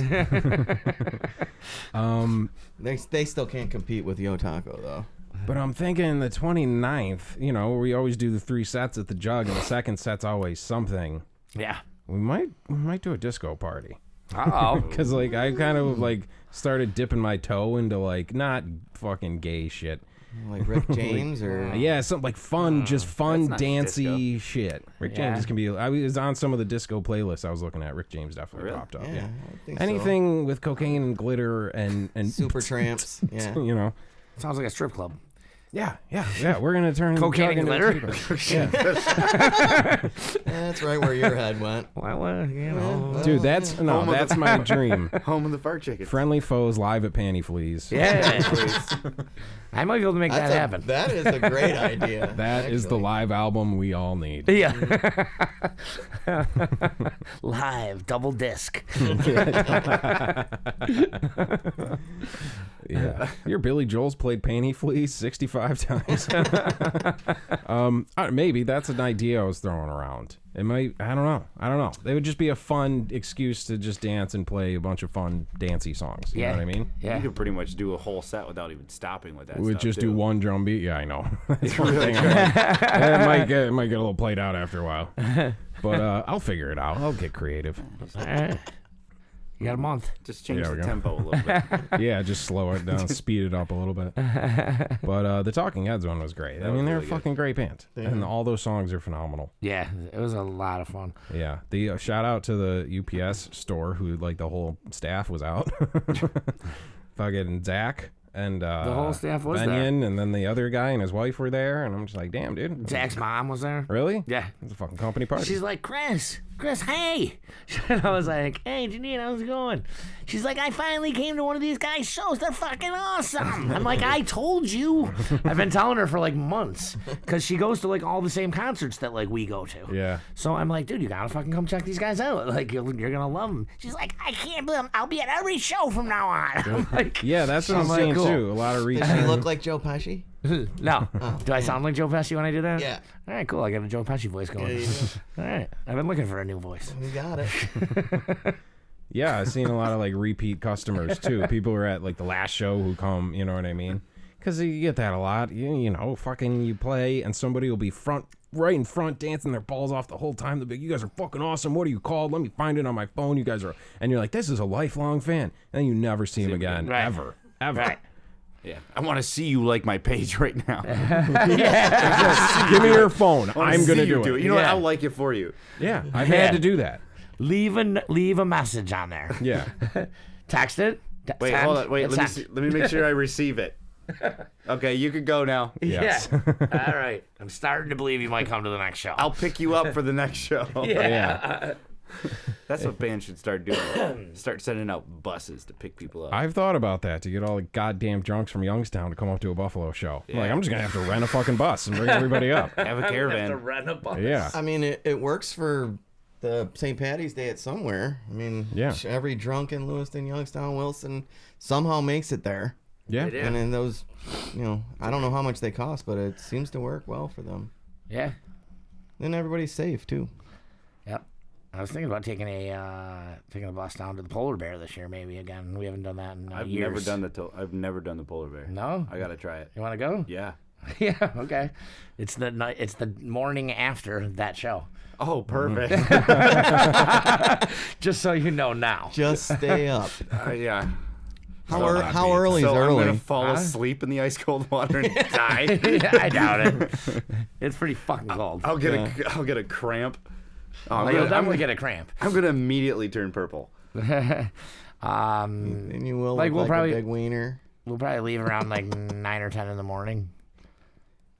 They still can't compete with Yo Taco though. But I'm thinking the 29th, we always do the 3 sets at the Jug, and the second set's always something. Yeah. We might do a disco party. Uh-oh. Because, like, I kind of, like, started dipping my toe into, like, not fucking gay shit. Like Rick James or Yeah, something like fun, just fun, that's not dancey shit. Rick Yeah. James can be, I was on some of the disco playlists I was looking at. Rick James definitely Really? popped up. yeah, Yeah. I think Anything with cocaine and glitter and so. Super Tramps. Yeah. Sounds like a strip club. Yeah. We're going to turn Cocaine and the Jug into a glitter? stripper. Yeah. That's right where your head went. Well, Dude, that's my dream. Home of the fart chickens. Friendly Foes live at Panty Fleas. Yeah. I might be able to make that happen. That is a great idea. That is the actually. live album we all need. Yeah. Live, double disc. Yeah. Your Billy Joel's played Panty Fleas 65 times. Maybe that's an idea I was throwing around. It might, I don't know. It would just be a fun excuse to just dance and play a bunch of fun dancey songs. You know what I mean? Yeah. You could pretty much do a whole set without even stopping with that. We'd stuff, just too. do one drum beat. Yeah, I know. That's one thing. It might get a little played out after a while. But I'll figure it out. I'll get creative. All right. You got a month. Just change There we the go. tempo a little bit. Yeah, just slow it down, speed it up a little bit. But the Talking Heads one was great. I mean, they're really a good. fucking great band. And all those songs are phenomenal. Yeah, it was a lot of fun. Yeah. The shout out to the UPS store who, like, the whole staff was out. Fucking Zach and The whole staff was there. Benyon, and then the other guy and his wife were there. And I'm just like, damn, dude. Zach's mom was there. Really? Yeah. It's a fucking company party. She's like, Chris, Chris, hey. And I was like, hey, Janine, how's it going? She's like, I finally came to one of these guys' shows. They're fucking awesome. I'm like, I told you. I've been telling her for like months because she goes to like all the same concerts that like we go to. Yeah. So I'm like, dude, you gotta fucking come check these guys out. Like, you're gonna love them. She's like, I can't believe them. I'll be at every show from now on. I'm like, Yeah, that's what I'm like, saying cool. too. A lot of Does reaching. she look like Joe Pesci? No. Do I sound like Joe Pesci when I do that? Yeah. All right, cool. I got a Joe Pesci voice going. Yeah, you do. All right. I've been looking for a new voice. You got it. Yeah, I've seen a lot of like repeat customers too. People who are at like the last show who come, you know what I mean? Because you get that a lot. You know, fucking you play and somebody will be right in front dancing their balls off the whole time. They'll be, you guys are fucking awesome. What are you called? Let me find it on my phone. You guys are, and you're like, this is a lifelong fan. And then you never see him again, Right. ever. Right. Yeah, I want to see you like my page right now. Give me your phone. I'm gonna do it. You know what? Yeah. I'll like it for you. Yeah, I've had to do that. Leave a message on there. Yeah. Text it. Wait, Send. hold on. Wait, Hit let me send. see, let me make sure I receive it. Okay, you can go now. Yes. Yeah. All right. I'm starting to believe you might come to the next show. I'll pick you up for the next show. Yeah. That's what bands should start doing. Start sending out buses to pick people up. I've thought about that, to get all the goddamn drunks from Youngstown to come up to a Buffalo show. Yeah. Like, I'm just gonna have to rent a fucking bus and bring everybody up. Have a have to caravan. rent a bus. Yeah. I mean, it works for the St. Patty's Day at somewhere. I mean, Yeah. every drunk in Lewiston, Youngstown, Wilson somehow makes it there. Yeah. do. And then those, I don't know how much they cost, but it seems to work well for them. Yeah. Then everybody's safe too. Yep. I was thinking about taking a bus down to the Polar Bear this year, maybe again. We haven't done that in I've years. I've never done the polar bear. No. I gotta try it. You want to go? Yeah. Yeah. Okay. It's the night. It's the morning after that show. Oh, perfect. Just so you know now. Just stay up. Yeah. How early is So I'm early? gonna fall asleep in the ice cold water and die. I doubt it. It's pretty fucking cold. I'll get a cramp. Oh, You'll definitely get a cramp. I'm gonna immediately turn purple. And you will Like, look we'll like probably- a big wiener. We'll probably leave around like 9 or 10 in the morning.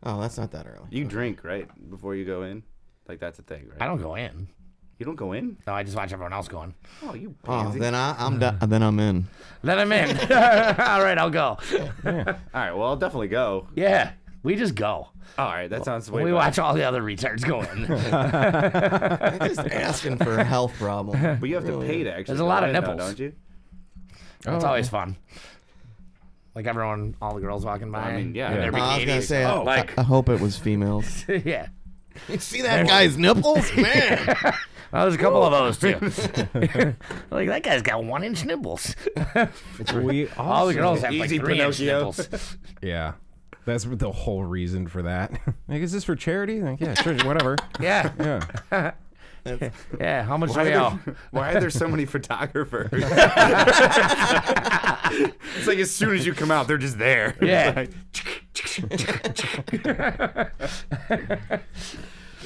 Oh, that's not that early. You drink right before you go in, like that's a thing, right? I don't go in. You don't go in? No, I just watch everyone else going. Oh, you Oh, pansy. then I'm done. Then I'm in. Then I'm in. All right, I'll go. All right, well, I'll definitely go. Yeah, we just go. All right, that sounds way We better. watch all the other retards go in. I'm just asking for a health problem. But you have to pay to actually. There's a lot go of in, though, nipples. don't you? It's always fun. Like everyone, all the girls walking by. I mean, yeah. in their I was gonna bikinis. say, Oh, like, I hope it was females. yeah. You see that guy's nipples, man? Well, there's a couple of those too. Like that guy's got 1-inch nipples. We All the girls have like Easy 3-inch Pinocchio. nipples. Yeah. That's the whole reason for that. Like, is this for charity? Like, yeah, sure, whatever. Yeah, Yeah. yeah. How much do we owe? Why are there so many photographers? It's like as soon as you come out, they're just there. Yeah.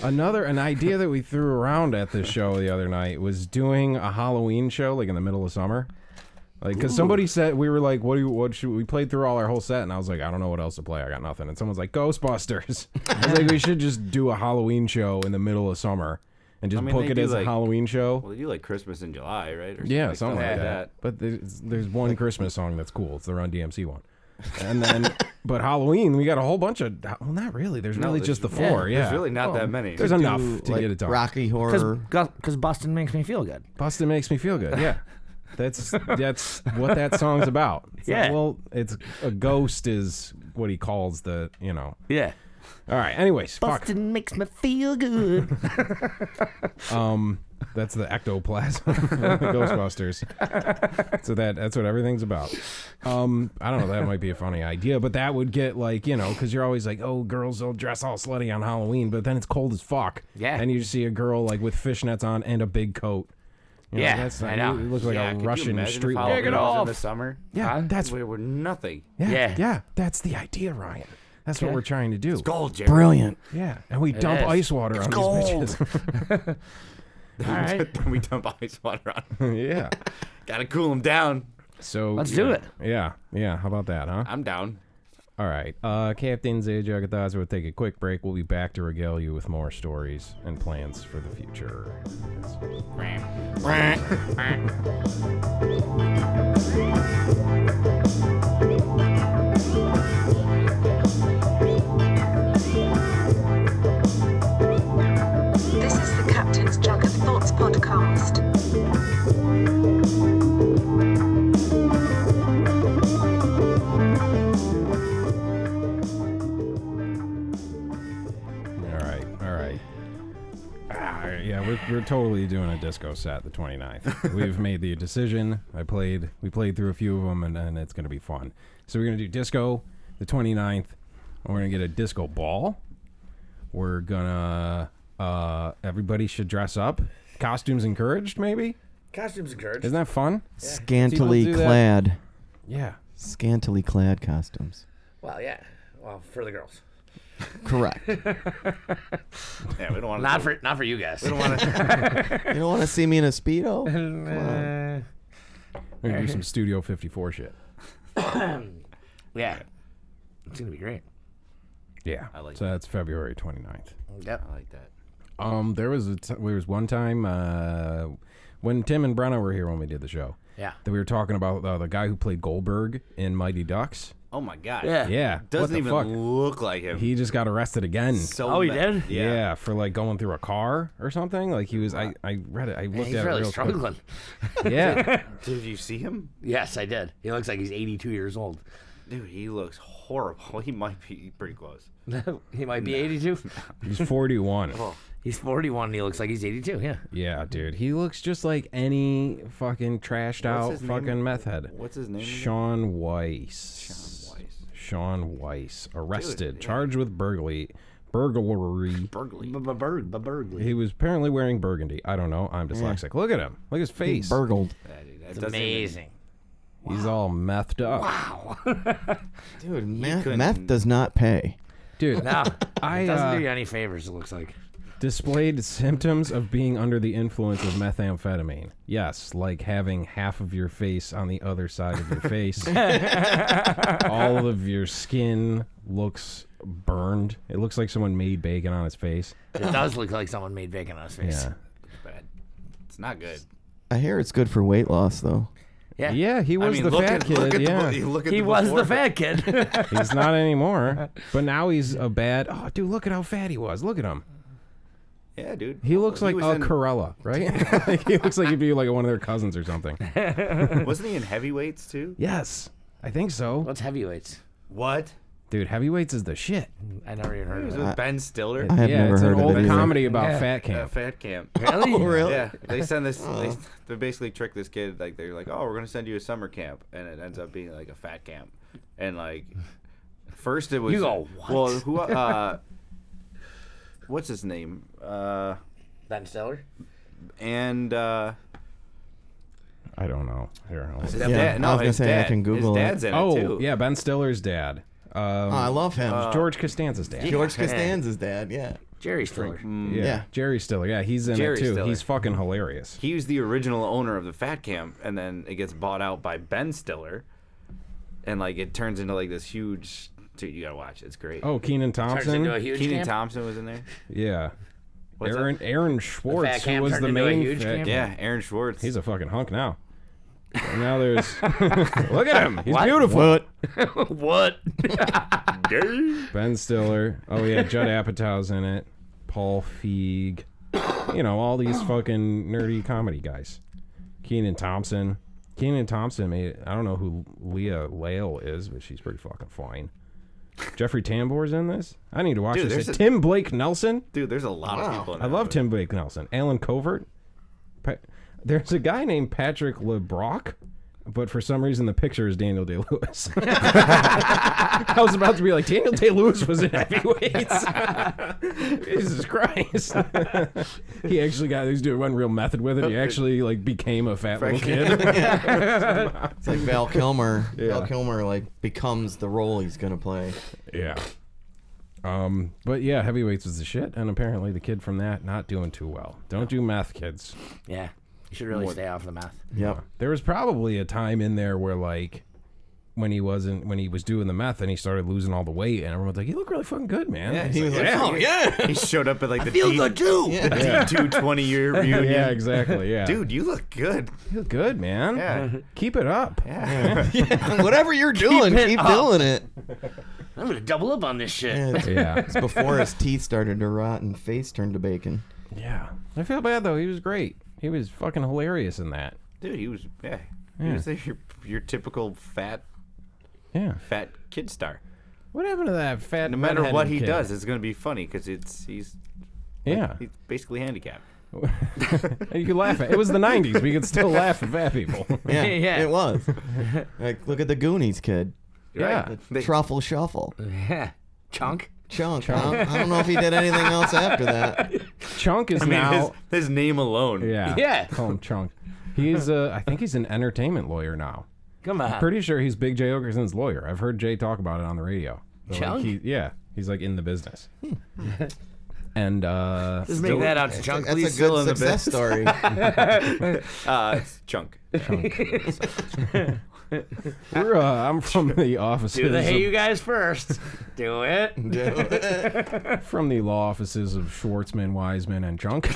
An idea that we threw around at this show the other night was doing a Halloween show, like in the middle of summer. Like, because somebody said, we were like, what should we played through all our whole set, and I was like, I don't know what else to play. I got nothing. And someone's like, Ghostbusters. I was like, we should just do a Halloween show in the middle of summer and just I mean, book they it do, as a like- Halloween show. Well, they do like Christmas in July, right? Or Yeah, something like like that. But there's one Christmas song that's cool. It's the Run DMC one. And then, but Halloween, we got a whole bunch of, well, not really. There's really just the four. Yeah. There's really not that many. There's enough Do, to like, get it done. Rocky Horror. Because Bustin' makes me feel good. Bustin' makes me feel good. Yeah. That's what that song's about. It's Yeah. like, well, it's a ghost is what he calls the, Yeah. All right. Anyways, fuck. Bustin' makes me feel good. That's the ectoplasm of the Ghostbusters. So that's what everything's about. I don't know. That might be a funny idea, but that would get like, because you're always like, oh, girls will dress all slutty on Halloween, but then it's cold as fuck. Yeah. And you see a girl like with fishnets on and a big coat. Yeah, that's not, I know. You look like Yeah, a could you Russian imagine if street Halloween Take it was off. in the summer. Yeah, Huh? that's We were nothing. Yeah. That's the idea, Ryan. That's what Okay. we're trying to do. It's gold, Jerry. Brilliant. Yeah, and we dump is. ice water on gold. these bitches. All right. Then we dump ice water on 'em. Yeah. Gotta cool them down. So Let's do it. Yeah. How about that, huh? I'm down. All right. Captain Zajagathas will take a quick break. We'll be back to regale you with more stories and plans for the future. This is the Captain's Jug of Thoughts podcast. We're totally doing a disco set the 29th. We've made the decision. We played through a few of them, and it's going to be fun. So we're going to do disco the 29th. And we're going to get a disco ball. We're going to, everybody should dress up. Costumes encouraged, maybe? Costumes encouraged. Isn't that fun? Yeah. Scantily clad. Yeah. Scantily clad costumes. Well, yeah. Well, for the girls. Correct. Yeah, we don't want not for you guys. We don't want to. You don't want to see me in a Speedo? Come We're going to do some Studio 54 shit. Yeah. It's gonna be great. Yeah. I like so that. that's February 29th. Yep. I like that. There was one time when Tim and Brenna were here when we did the show. Yeah. That we were talking about the guy who played Goldberg in Mighty Ducks. Oh my God. Yeah. Yeah. Doesn't what the even fuck? look like him. He just got arrested again. So he bad. did? Yeah, for like going through a car or something. Like he was. I read it. I looked He's at it really real struggling. quick. Yeah. Did you see him? Yes, I did. He looks like he's 82 years old. Dude, he looks horrible. He might be pretty close. He might be 82. He's 41. Oh. He's 41 and he looks like he's 82. Yeah. Yeah, dude. He looks just like any fucking trashed out his name? fucking meth head. What's his name? Sean Weiss. Sean Weiss, arrested, Dude, charged with burglary. Burglary. He was apparently wearing burgundy. I don't know. I'm dyslexic. Look at him. Look at his face. Burgled. Yeah, dude, that It's doesn't amazing. He's all methed up. Wow. Dude, couldn't- meth does not pay. Dude, No, I it doesn't do you any favors, it looks like. displayed symptoms of being under the influence of methamphetamine. Yes, like having half of your face on the other side of your face. All of your skin looks burned. It looks like someone made bacon on his face. It does look like someone made bacon on his face. Yeah. bad. It's not good. I hear it's good for weight loss, though. Yeah. Yeah, he was the fat kid. Look at Yeah. He was the fat kid. He's not anymore. But now he's a bad. Oh, dude, look at how fat he was. Look at him. Yeah, dude. He looks like was a in- Corella, right? Like, he looks like he'd be like one of their cousins or something. Wasn't he in heavyweights too? Yes, I think so. What's heavyweights? What? Dude, heavyweights is the shit. I never even He heard was of it. with Ben Stiller. I have yeah, never it's heard an of old it either. comedy about Yeah. fat camp. Fat camp. Really? Oh, really? Yeah, they send this. They basically trick this kid. Like they're like, "Oh, we're gonna send you a summer camp," and it ends up being like a fat camp. And like, first it was. You go, what? Well, who? What's his name? Ben Stiller? And I don't know. Here, hold on. his Yeah, dad. No, I was gonna his say, I dad. can Google his it. dad's in Oh, it too. yeah, Ben Stiller's dad. Oh, I love him. George Costanza's dad. George Costanza's dad, yeah. Jerry Stiller. Yeah. Yeah. Jerry Stiller. Yeah, he's in Jerry it too. Stiller. He's fucking hilarious. He was the original owner of the fat camp, and then it gets bought out by Ben Stiller, and like it turns into like this huge. Dude, you gotta watch it. It's great. Oh, Keenan Turns into a Thompson. huge Keenan camp? Thompson was in there. Yeah. What's Aaron Schwartz, fat who camp was turned the into a main. huge camp? Yeah, Aaron Schwartz. He's a fucking hunk now. And now there's. Look at him. He's What? beautiful. What? What? Ben Stiller. Oh yeah, Judd Apatow's in it. Paul Feig. You know, all these fucking nerdy comedy guys. Keenan Thompson. Keenan Thompson made. I don't know who Leah Lale is, but she's pretty fucking fine. Jeffrey Tambor's in this. I need to watch Dude, this. there's a- Tim Blake Nelson. Dude, there's a lot of people in I that love movie. Tim Blake Nelson. Alan Covert. There's a guy named Patrick LeBrock, but for some reason the picture is Daniel Day-Lewis. I was about to be like, Daniel Day-Lewis was in heavyweights. Jesus Christ. He actually went real method with it. He actually like became a fat little kid. It's like Val Kilmer. Yeah. Val Kilmer like becomes the role he's gonna play. Yeah. But yeah, heavyweights was the shit, and apparently the kid from that not doing too well. Don't do meth, kids. Yeah. You should really stay off the meth. Yep. There was probably a time in there where like when he was doing the meth and he started losing all the weight, and everyone's like, "You look really fucking good, man." Yeah, He was like, "Oh yeah." He showed up at like the Feel good too. the D2 20-year reunion. Yeah, exactly. Yeah, Dude, you look good. you look good, man. Yeah. Keep it up. Yeah. Whatever you're doing, keep doing it. I'm gonna double up on this shit. Yeah. It's before his teeth started to rot and face turned to bacon. Yeah. I feel bad though. He was great. He was fucking hilarious in that. Dude, he was He was your typical fat kid star. What happened to that fat? No matter what he kid? does, it's gonna be funny because he's basically handicapped. You could laugh at it. Was the 90s. We could still laugh at fat people. Yeah, Yeah. it was. Like, look at the Goonies kid. Yeah. They- Truffle Shuffle. Yeah. Chunk. Chunk. I don't know if he did anything else after that. Chunk is I mean, now. his name alone. Yeah. Yeah. Call him Chunk. He's I think he's an entertainment lawyer now. Come on. Pretty sure he's Big J Okerson's lawyer. I've heard Jay talk about it on the radio. So, Chunk? He's like in the business. And Just make that out to Chunk. That's Please. a good success story. It's Chunk. I'm from the offices. Do the hey of- you guys first. Do it. from the law offices of Schwartzman, Wiseman, and Chunk.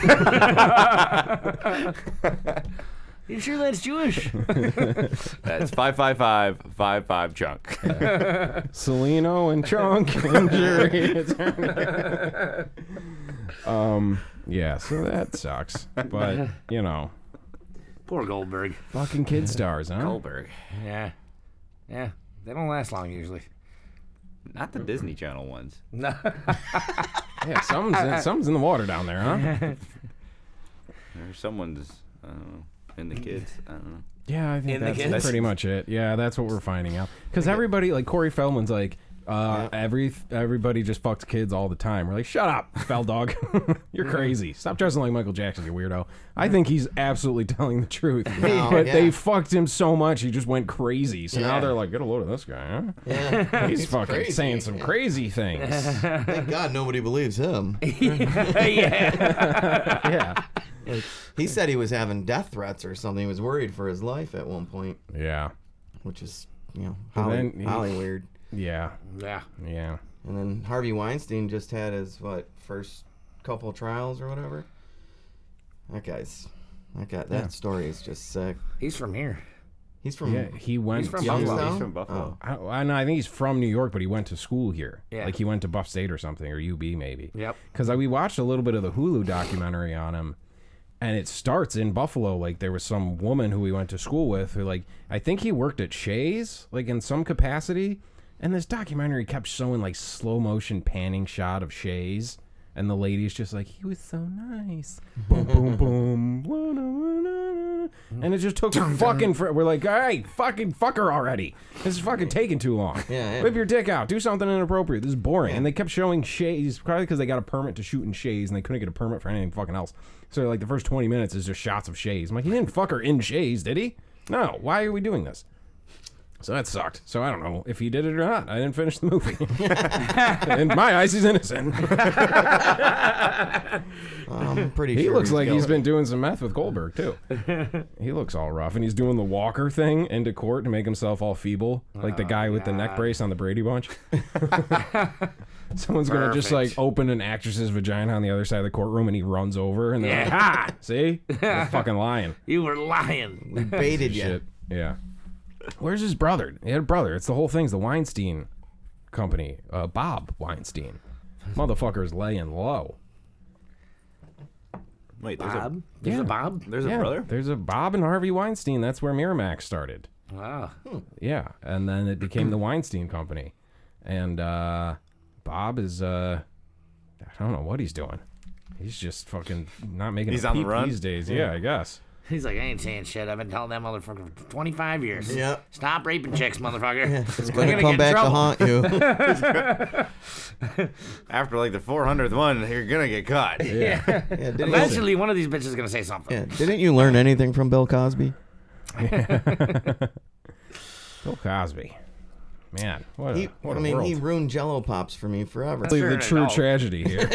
You sure that's Jewish? That's 555 Chunk. Celino and Chunk and Jerry. Yeah, so that sucks. But, you know, Poor Goldberg. fucking kid stars, huh? Goldberg. Yeah. Yeah. They don't last long usually. Not the Disney Channel ones. No. Yeah, something's in the water down there, huh? Or someone's, I don't know, in the kids. I don't know. Yeah, I think In the that's kids? pretty much it. Yeah, that's what we're finding out. Because everybody, like Corey Feldman's like, everybody just fucks kids all the time. We're like, shut up, fell dog. You're crazy. Stop dressing like Michael Jackson, you weirdo. I think he's absolutely telling the truth. But they fucked him so much, he just went crazy. So now they're like, get a load of this guy, huh? Yeah. He's fucking crazy. saying some crazy things. Thank God nobody believes him. Yeah. He said he was having death threats or something. He was worried for his life at one point, Yeah. which is, then Holly weird. Yeah. Yeah. Yeah. And then Harvey Weinstein just had his, first couple trials or whatever. That story is just sick. He's from here. He's from... Yeah, he went He's from to... Buffalo. He's from Buffalo. I think he's from New York, but he went to school here. Yeah. Like he went to Buff State or something, or UB maybe. Yep. Because we watched a little bit of the Hulu documentary on him, and it starts in Buffalo. Like there was some woman who we went to school with who, like, I think he worked at Shays, like in some capacity. And this documentary kept showing like slow motion panning shot of Shays, and the lady's just like, he was so nice. Boom, boom, boom. And it just took fucking we're like, all right, fucking fuck her already. This is fucking taking too long. Yeah. Whip your dick out. Do something inappropriate. This is boring. And they kept showing Shays, probably because they got a permit to shoot in Shays, and they couldn't get a permit for anything fucking else. So like the first 20 minutes is just shots of Shays. I'm like, he didn't fuck her in Shays, did he? No. Why are we doing this? So that sucked. So I don't know if he did it or not. I didn't finish the movie. In my eyes, he's innocent. I'm pretty sure He looks like he's guilty. been doing some meth with Goldberg, too. He looks all rough. And he's doing the walker thing into court to make himself all feeble. Like the guy with the neck brace on the Brady Bunch. Someone's going to just like open an actress's vagina on the other side of the courtroom, and he runs over. And they're like, ha! See? You're fucking lying. You were lying. We baited you. Shit. Yeah. Where's his brother? He had a brother. It's the whole thing's the Weinstein company. Bob Weinstein. Motherfucker's laying low. Wait, Bob? There's a Bob? there's a brother? There's a Bob and Harvey Weinstein. That's where Miramax started. Wow. Yeah. And then it became the Weinstein company. And Bob is, I don't know what he's doing. He's just fucking not making He's a on the peep run? these days. Yeah, I guess. He's like, I ain't saying shit. I've been telling that motherfucker for 25 years. Yep. Stop raping chicks, motherfucker. It's We're going to come get in back to trouble. haunt you. After like the 400th one, you're gonna get caught. Yeah. Yeah, didn't you- Eventually, one of these bitches is going to say something. Yeah, didn't you learn anything from Bill Cosby? Bill Cosby. Man, what a, He, what a world. he ruined Jello Pops for me forever. Believe the Sure, true no. tragedy here.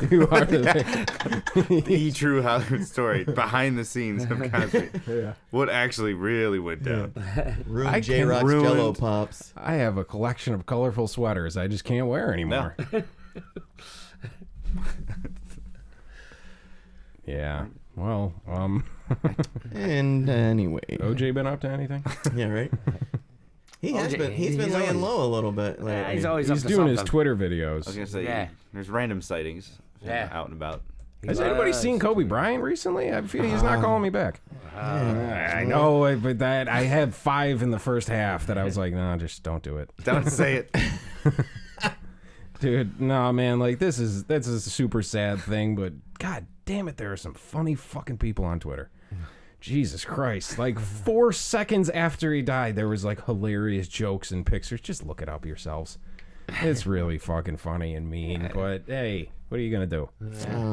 You are the The true Hollywood story behind the scenes of Cosby. What actually really went down. Ruined J-Rock's Jello Pops. I have a collection of colorful sweaters I just can't wear anymore. Yeah. Well, And anyway. OJ been up to anything? Yeah, right? He's been laying low a little bit lately. He's always He's up to doing his something. Twitter I was videos. going to say, there's random sightings out and about. Has anybody seen Kobe Bryant recently? I feel he's not calling me back. I know, but that I had 5 in the first half that I was like, no, just don't do it. Don't say it. Dude, no, man, like that's a super sad thing, but god damn it, there are some funny fucking people on Twitter. Jesus Christ. Like 4 seconds after he died, there was like hilarious jokes and pictures. Just look it up yourselves. It's really fucking funny and mean, but hey, what are you gonna do?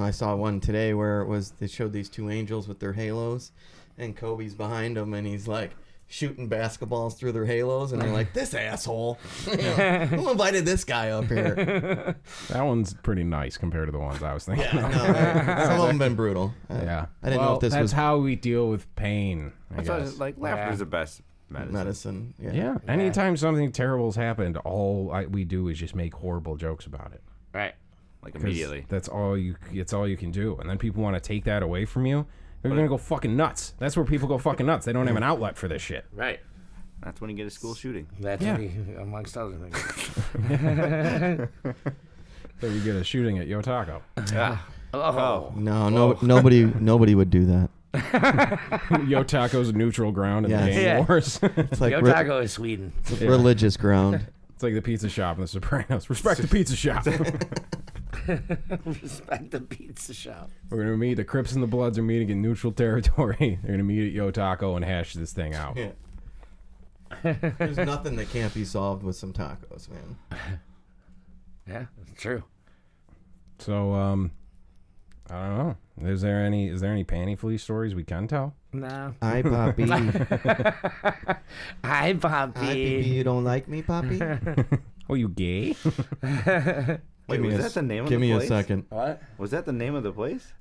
I saw one today where they showed these 2 angels with their halos, and Kobe's behind them, and he's like shooting basketballs through their halos, and they're like, this asshole. Who invited this guy up here? That one's pretty nice compared to the ones I was thinking. Yeah, no, some of them been brutal. Yeah. I didn't know if this that's was how we deal with pain, I That's why, guess. like, laughter is the best medicine. Yeah. Anytime something terrible's happened, we do is just make horrible jokes about it. Right. Like 'Cause immediately. It's all you can do. And then people want to take that away from you. They're going to go fucking nuts. That's where people go fucking nuts. They don't have an outlet for this shit. Right. That's when you get a school shooting. That's Yeah. amongst other things. So you get a shooting at Yo Taco. Oh. Nobody would do that. Yo Taco's a neutral ground in the Yes. game Yeah. wars. It's like Yo Taco is Sweden. religious ground. It's like the pizza shop in The Sopranos. Respect the pizza shop. Respect the pizza shop. We're going to meet. The Crips and the Bloods are meeting in neutral territory. They're going to meet at Yo Taco and hash this thing out. Yeah. There's nothing that can't be solved with some tacos, man. Yeah, that's true. So, I don't know. Is there any Panty Fleas stories we can tell? No. Hi, Poppy. Hi, Poppy. Hi, baby. You don't like me, Poppy? Oh, you gay? Wait, was that the name of the Give place? me a second. What? Was that the name of the place?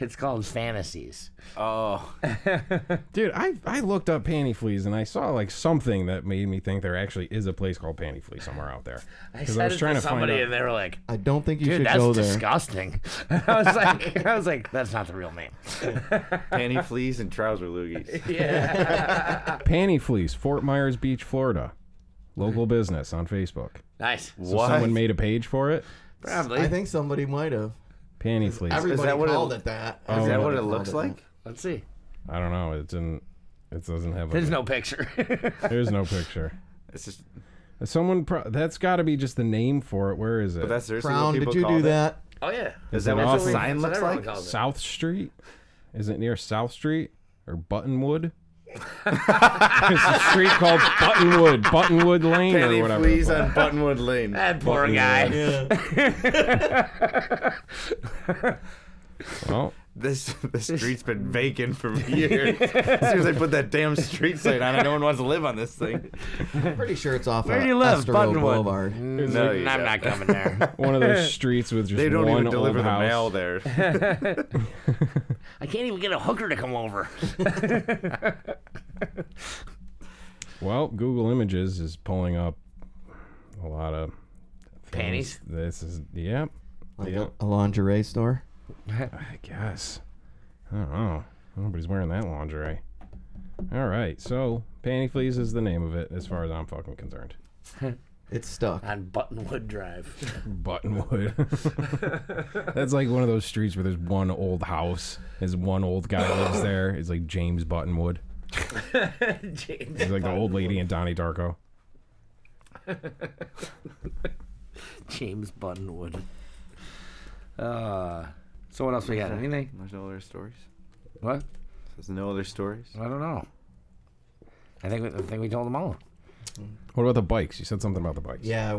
It's called Fantasies. Oh. Dude, I looked up Panty Fleas and I saw like something that made me think there actually is a place called Panty Fleas somewhere out there. I 'Cause said was it trying to to find somebody out. and they were like, I don't think you dude, should that's go there. disgusting. I was like, that's not the real name. Panty Fleas and Trouser Loogies. Yeah. Panty Fleas, Fort Myers Beach, Florida. Local business on Facebook. Nice. So What? someone made a page for it. Probably. I think somebody might have. Panty Fleas. Everybody that what it- called it that. Is that Everybody what it called looks like? Let's see. I don't know. It doesn't have. There's no picture. There's no picture. It's just. Someone. That's got to be just the name for it. Where is it? But that's seriously Crown, what did people you call do it? that? Oh, yeah. Is that it what off the of- sign That's looks what everyone like? calls it. South Street? Is it near South Street or Buttonwood? There's a street called Buttonwood Lane or Panty whatever. Fleas on Buttonwood Lane. That poor guy. Well, The street's been vacant for years. As soon as I put that damn street sign on it, no one wants to live on this thing. I'm pretty sure it's off Where of do you live? Estero Buttonwood. Boulevard. No, you I'm don't. not coming there. one of those streets with just They don't one even old deliver the house. mail there. I can't even get a hooker to come over. Well, Google Images is pulling up a lot of Panties? things. This is yep. Like Yep. a lingerie store. I guess. I don't know. Nobody's wearing that lingerie. All right, so Panty Fleas is the name of it, as far as I'm fucking concerned. It's stuck. On Buttonwood Drive. Buttonwood. That's like one of those streets where there's one old house. There's one old guy lives there. It's like James Buttonwood. James. He's like the old lady in Donnie Darko. James Buttonwood. So what else we got? Anything? There's no other stories. What? There's no other stories. I don't know. I think we told them all. What about the bikes? You said something about the bikes. Yeah,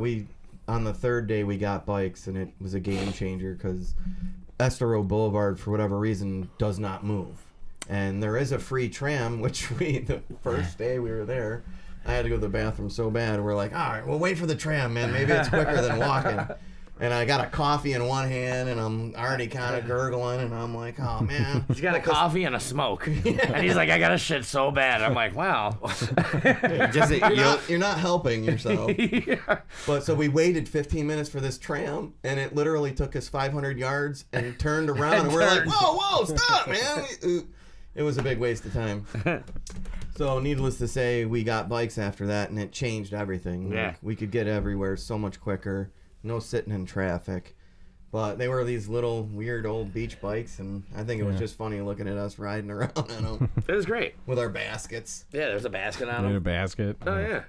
on the third day we got bikes, and it was a game changer because Estero Boulevard, for whatever reason, does not move. And there is a free tram, which the first day we were there, I had to go to the bathroom so bad. We're like, all right, we'll wait for the tram, man. Maybe it's quicker than walking. And I got a coffee in one hand, and I'm already kind of gurgling, and I'm like, oh, man. He's got a coffee and a smoke. And he's like, I got to shit so bad. I'm like, wow. You're not helping yourself. But so we waited 15 minutes for this tram, and it literally took us 500 yards and turned around, and we're like, whoa, stop, man. It was a big waste of time. So needless to say, we got bikes after that, and it changed everything. Yeah. Like, we could get everywhere so much quicker. No sitting in traffic. But they were these little weird old beach bikes, and I think it was just funny looking at us riding around on them. It was great. With our baskets. Yeah, there's a basket on Need a them. basket. Oh, yeah.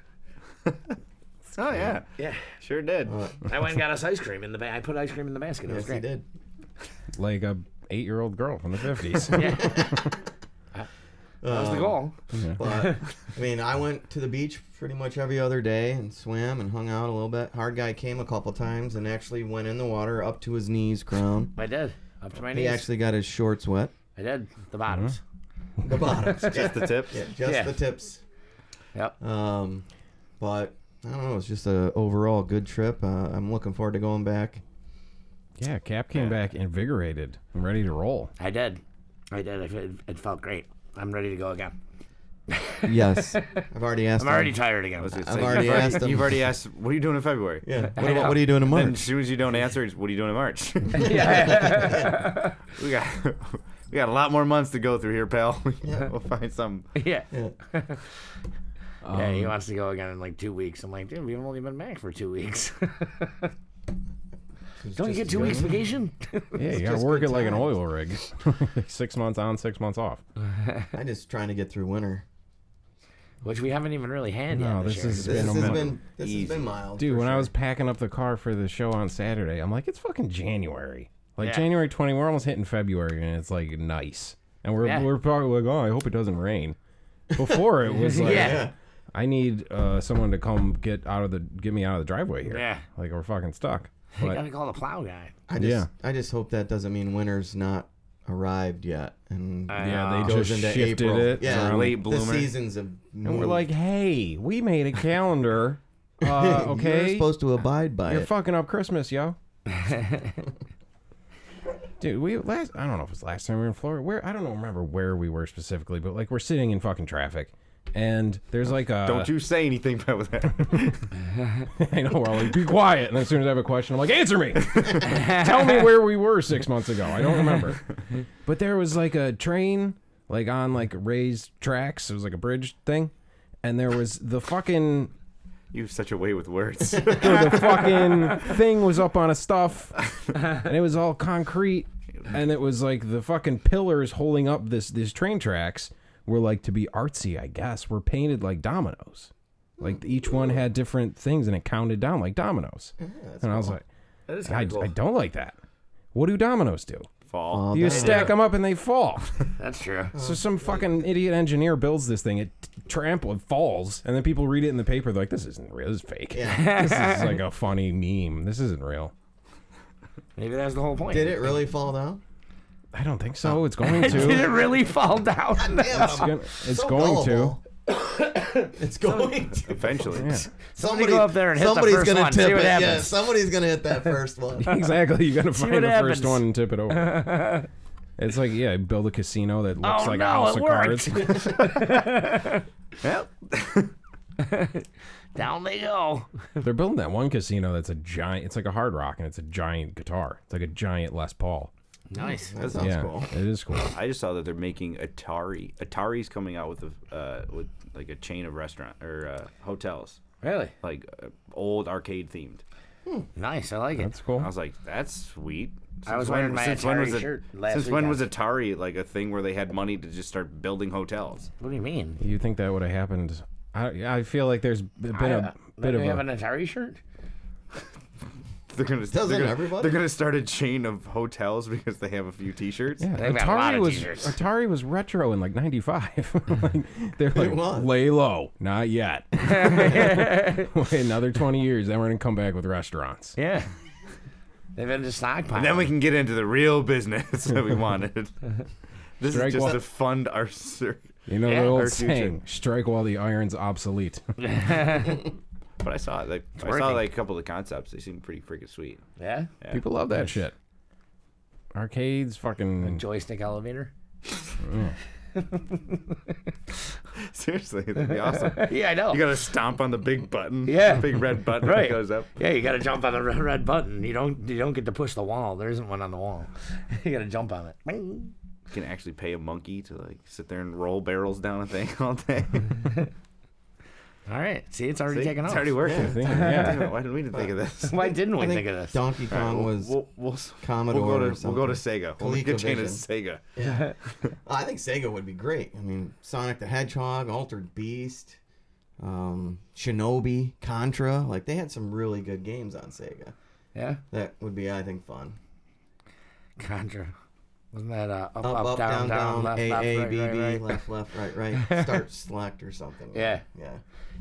Oh yeah, Yeah. sure did. I went and got us ice cream in the I put ice cream in the basket. It was Yes, he great. did. Like a 8-year-old girl from the 50s. Yeah. That was the goal. But, I mean, I went to the beach pretty much every other day and swam and hung out a little bit. Hard guy came a couple times and actually went in the water up to his knees, crown. I did. Up to my knees. He actually got his shorts wet. I did. The bottoms. The bottoms. Just the tips. Yeah, just Yeah. the tips. Yep. But, I don't know, it's just a overall good trip. I'm looking forward to going back. Yeah, Cap came back invigorated and ready to roll. I did. It felt great. I'm ready to go again. Yes. I've already asked I'm him. already tired again. I've already asked him. You've already asked. What are you doing in February? Yeah. What are you doing in Then March? as soon as you don't answer, it's, what are you doing in March? Yeah. we got a lot more months to go through here, pal. We'll find some. Yeah. Yeah. Yeah, he wants to go again in like 2 weeks. I'm like, dude, we've only been back for 2 weeks. Don't you get 2 weeks vacation? Yeah, you gotta just work good it like an times. oil rig. 6 months on, 6 months off. I'm just trying to get through winter. Which we haven't even really had yet. No, this this year. is- This been a has month. been mild. Dude, for when I sure. was packing up the car for the show on Saturday, I'm like, it's fucking January. Like Yeah. January 20, we're almost hitting February, and it's like nice. And Yeah. we're probably like, oh, I hope it doesn't rain. Before it was like, Yeah. I need someone to come get me out of the driveway here. Yeah. Like we're fucking stuck. You But gotta call the plow guy. I just hope that doesn't mean winter's not arrived yet. And yeah, they goes just into shifted April. it. Yeah, around- late the bloomer. seasons of and we're like, hey, we made a calendar. Okay, you're supposed to abide by You're it. fucking up Christmas, yo. Dude, I don't know if it was last time we were in Florida. I don't remember where we were specifically, but like we're sitting in fucking traffic, and there's like a. Don't you say anything about that. I know, we're all like, be quiet, and as soon as I have a question, I'm like, answer me. Tell me where we were 6 months ago. I don't remember. But there was like a train, like on like raised tracks. It was like a bridge thing, and there was the fucking. You have such a way with words. The fucking thing was up on a stuff, and it was all concrete, and it was like the fucking pillars holding up this train tracks were like, to be artsy, I guess, were painted like dominoes. Like each one had different things, and it counted down like dominoes. And I was like, That is I kind of cool. don't like that. What do dominoes do? Fall. You stack them up and they fall. That's true. So some fucking idiot engineer builds this thing, it falls, and then people read it in the paper, they're like, this isn't real, this is fake. Yeah. This is like a funny meme. This isn't real. Maybe that's the whole point. Did it really fall down? I don't think so. It's going Did to. it really fall down? It's going to. It's going to. Eventually. Yeah. Somebody go up there and hit the somebody's first gonna one, tip see what it. Yeah, happens. somebody's gonna hit that first one. Exactly. You got to find what the happens. first one and tip it over. It's like, yeah, build a casino that looks Oh, like no, a house it of cards. Yep. Down they go. They're building that one casino that's a giant, it's like a Hard Rock, and it's a giant guitar. It's like a giant Les Paul. Nice. That sounds Yeah, cool. it is cool. I just saw that they're making Atari. Atari's coming out with like a chain of restaurant or hotels, Really? like old arcade themed. Nice. I like it. That's cool. I was like, that's sweet. I was wearing my Atari shirt last Since when was weekend. Atari like a thing where they had money to just start building hotels? What do you mean? You think that would have happened? I feel like there's been a bit You of have a. an Atari shirt? Doesn't everybody? They're gonna start a chain of hotels because they have a few T-shirts. Yeah, They've got a lot of t-shirts. Atari was retro in like '95. Like, they're like, was. lay low, not yet. Wait another 20 years, then we're gonna come back with restaurants. Yeah. They've been just stockpiling. And then we can get into the real business that we wanted. This Strike is just while- to fund our circuit. You know Yeah, the our old future. saying, "Strike while the iron's obsolete." But I saw it. Like I saw like a couple of the concepts. They seem pretty freaking sweet. Yeah? People love that shit. Arcades, fucking Joystick elevator? Seriously, that'd be awesome. Yeah, I know. You gotta stomp on the big button. Yeah. The big red button Right. that goes up. Yeah, you gotta jump on the red button. You don't get to push the wall. There isn't one on the wall. You gotta jump on it. You can actually pay a monkey to like sit there and roll barrels down a thing all day. All right. See, it's already taken off. It's already working. yeah. Damn it, why didn't we think of this? Why didn't we I think of this? Donkey Kong was We'll Commodore go or to something. we'll go to Sega. We'll make a chain of ColecoVision. Sega. Yeah. I think Sega would be great. I mean, Sonic the Hedgehog, Altered Beast, Shinobi, Contra. Like, they had some really good games on Sega. Yeah? That would be, I think, fun. Contra. Wasn't that up, Up, down, left, A, left, A, right, B, right, B, right. left, right. Start, select, or something. Yeah. Yeah.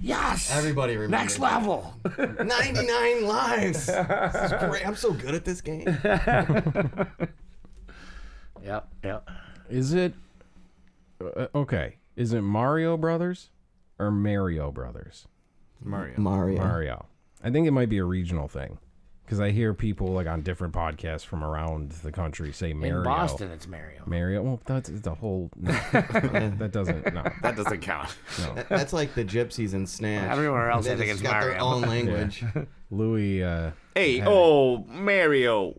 Yes! Everybody remembers. Next level! 99 lives! This is great. I'm so good at this game. Yep. Is it okay? Is it Mario Brothers or Mario Brothers? Mario. I think it might be a regional thing because I hear people like on different podcasts from around the country say Mario. In Boston, it's Mario. Mario. Well, that's the whole. No, that doesn't. No. That doesn't count. No. That's like the gypsies in Snatch. Everywhere else, They I think just it's got their Mario. own language. Louis. Hey, oh, Mario.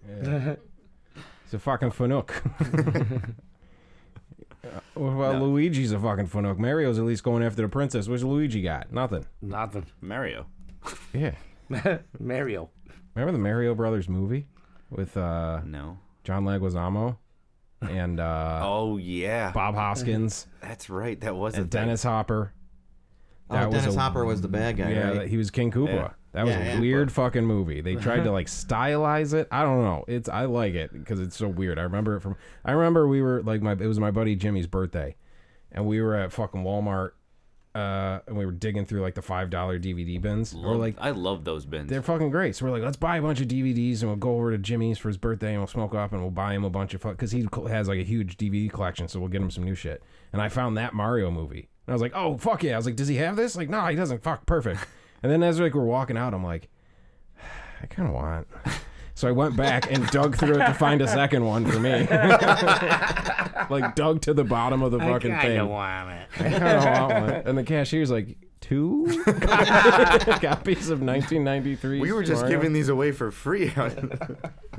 He's a fucking fanook. What about Luigi's a fucking fanook? Mario's at least going after the princess. What's Luigi got? Nothing. Nothing. Mario. Yeah. Mario. Remember the Mario Brothers movie with No. John Leguizamo and Oh, yeah. Bob Hoskins That's right. That was a and Dennis Hopper. Oh, was Dennis a- Hopper was the bad guy, Yeah, right? he was King Koopa. Yeah. That was Yeah, a weird fucking movie. They tried to like stylize it. I don't know. I like it because it's so weird. I remember we were like it was my buddy Jimmy's birthday, and we were at fucking Walmart, and we were digging through like the $5 DVD bins. We're like, I love those bins. they're fucking great. So we're like, let's buy a bunch of DVDs and we'll go over to Jimmy's for his birthday and we'll smoke up and we'll buy him a bunch of because he has like a huge DVD collection. So we'll get him some new shit. And I found that Mario movie. And I was like, oh, fuck yeah. I was like, does he have this? Like, no, he doesn't. Fuck, perfect. And then as like we're walking out, I'm like, I kind of want. So I went back and dug through it to find a second one for me. Like dug to the bottom of the fucking I thing. kinda want it. I kind of want one. And the cashier's like, 2 copies of 1993. We were just Mario? giving these away for free.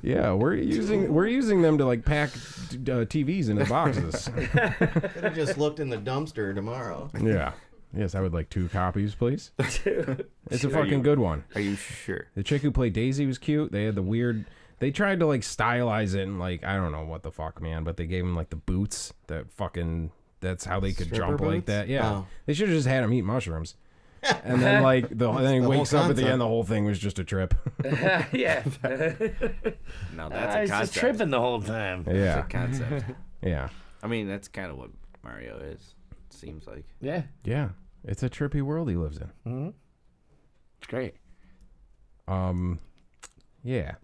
Yeah, we're using them to like pack TVs into boxes. Could have just looked in the dumpster tomorrow. Yeah. Yes, I would like 2 copies, please. It's a fucking good one. Are you sure? The chick who played Daisy was cute. They had the weird. They tried to like stylize it and like I don't know what the fuck, man. But they gave him like the boots that fucking. That's how they could Stripper jump like boots? that. Yeah, Oh. They should have just had him eat mushrooms. And then like then he the wakes whole up at the concept. end. The whole thing was just a trip. Yeah. Now I that's a was just concept. tripping the whole time. Yeah, That's a concept. yeah, I mean, that's kind of what Mario is. Seems like. Yeah. yeah. It's a trippy world he lives in. It's great. Yeah.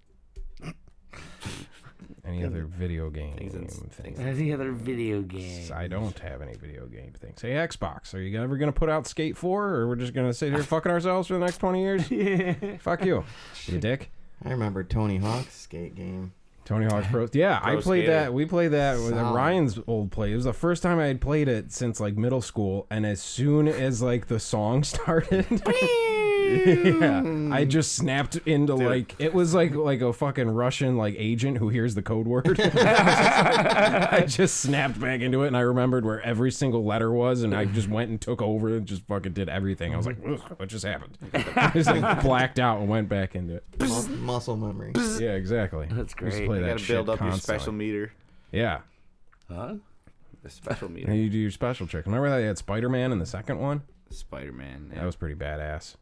Any other video game Things things? Any other video game? I don't have any video game things. Hey, Xbox, are you ever going to put out Skate 4, or we're just going to sit here fucking ourselves for the next 20 years? Yeah. Fuck you, you dick. I remember Tony Hawk's skate game. Tony Hawk's Pro. Yeah, I Pro played Skater. that. We played that with Solid. Ryan's old play. It was the first time I had played it since like middle school, and as soon as like the song started, yeah, I just snapped into like it was like a fucking Russian like agent who hears the code word. I just snapped back into it, and I remembered where every single letter was, and I just went and took over and just fucking did everything. I was like, ugh, what just happened? I just like blacked out and went back into it. Muscle memory. Yeah, exactly. That's I used to great. play You that gotta shit build up your constantly. special meter. Yeah. Huh? The special And meter. you do your special trick. Remember that you had Spider-Man in the second one? Spider-Man. That was pretty badass.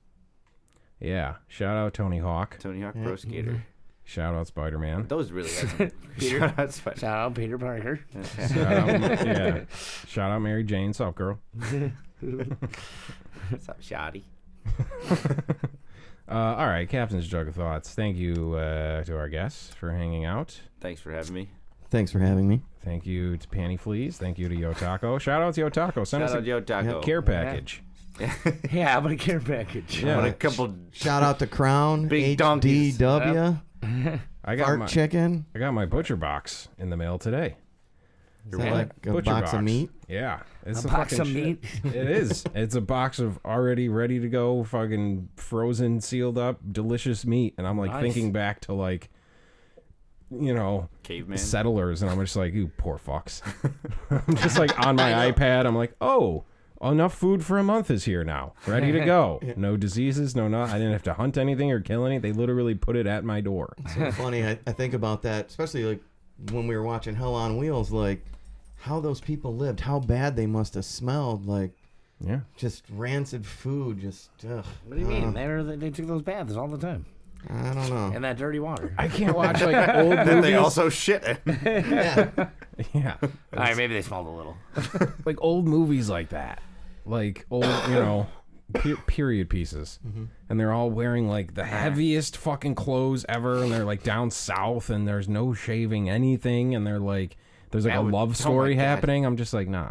Yeah. Shout out Tony Hawk. Tony Hawk Pro Skater. Shout out Spider-Man. Those really had some. Peter. Shout out Spider. Shout out Peter Parker. Shout out, yeah. Shout out Mary Jane. Sup, girl? What's up, Shoddy? All right. Captain's Jug of Thoughts. Thank you to our guests for hanging out. Thanks for having me. Thanks for having me. Thank you to Panty Fleas. Thank you to Yo Taco. Shout out to Yo Taco. Send Shout us out Yo Taco. a care package. Yeah, I'm gonna care package. Yeah. A couple. Shout out to Crown. Big donkeys. HDW. I got Fart my chicken. I got my butcher box in the mail today. Is that like a Butcher box of meat? Yeah, it's A some box fucking of meat? shit. It is. It's a box of already ready to go, fucking frozen, sealed up, delicious meat. And I'm like Nice. thinking back to like, you know, Caveman. settlers, and I'm just like, you poor fucks. I'm just like on my iPad. I'm like, oh, enough food for a month is here now, ready to go. No diseases, no not. I didn't have to hunt anything or kill anything. They literally put it at my door. So funny. I think about that, especially like when we were watching Hell on Wheels, like how those people lived, how bad they must have smelled, like Yeah. just rancid food, just ugh. What do you mean? They took those baths all the time I don't know. in that dirty water. I can't watch like old Then movies. they also shit it. Yeah. Yeah. All right, maybe they smelled a little. Like old movies like that, like old, you know, period pieces, and they're all wearing like the heaviest fucking clothes ever, and they're like down south, and there's no shaving anything, and they're like, there's like That a would- love oh my story God. happening. I'm just like, no.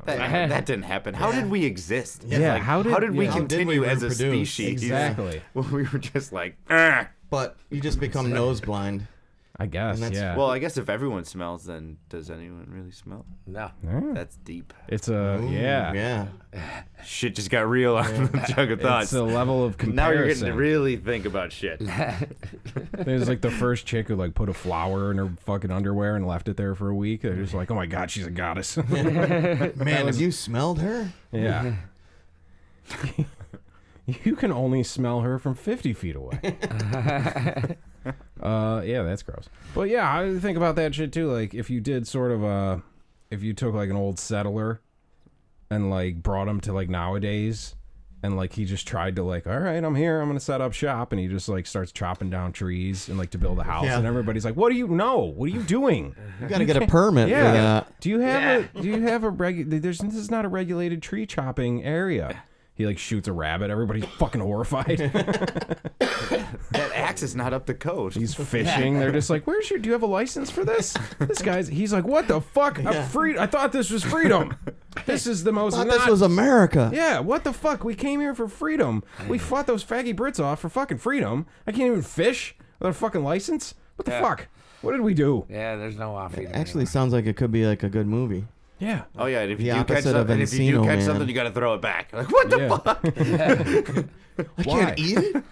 That didn't happen. How did we exist? Yeah, Like, how did- we yeah. How did continue we as a reproduce? species? Exactly. Well, we were just like, "Ugh." But you just become nose blind. I guess, And that's- yeah. Well, I guess if everyone smells, then does anyone really smell? No. Yeah. That's deep. It's a Ooh, yeah. Yeah. Shit just got real on the Jug of Thoughts. It's a level of Now you're comparison. getting to really think about shit. There's like the first chick who like put a flower in her fucking underwear and left it there for a week. They're just like, oh my god, she's a goddess. Man, have you smelled her? Yeah. You can only smell her from 50 feet away. Yeah, that's gross. But yeah, I think about that shit too. Like, if you did sort of if you took like an old settler and like brought him to like nowadays, and like he just tried to like, all right, I'm here, I'm gonna set up shop, and he just like starts chopping down trees and like to build a house, Yeah. and everybody's like, what do you know? What are you doing? You got to get a permit for Yeah. that. Do you have a this is not a regulated tree chopping area. He like shoots a rabbit. Everybody's fucking horrified. That axe is not up to code. He's fishing. They're just like, "Where's your? Do you have a license for this?" He's like, "What the fuck? I'm free. I thought this was freedom. This is the most. I thought this was America. Yeah. What the fuck? We came here for freedom. We fought those faggy Brits off for fucking freedom. I can't even fish without a fucking license. What the fuck? What did we do? Yeah, there's no off. Actually, sounds like it could be like a good movie. Yeah. Oh yeah, and if The you do catch opposite of something, if you do Encino catch Man. something, you got to throw it back. Like what the Yeah. fuck? I can't eat it.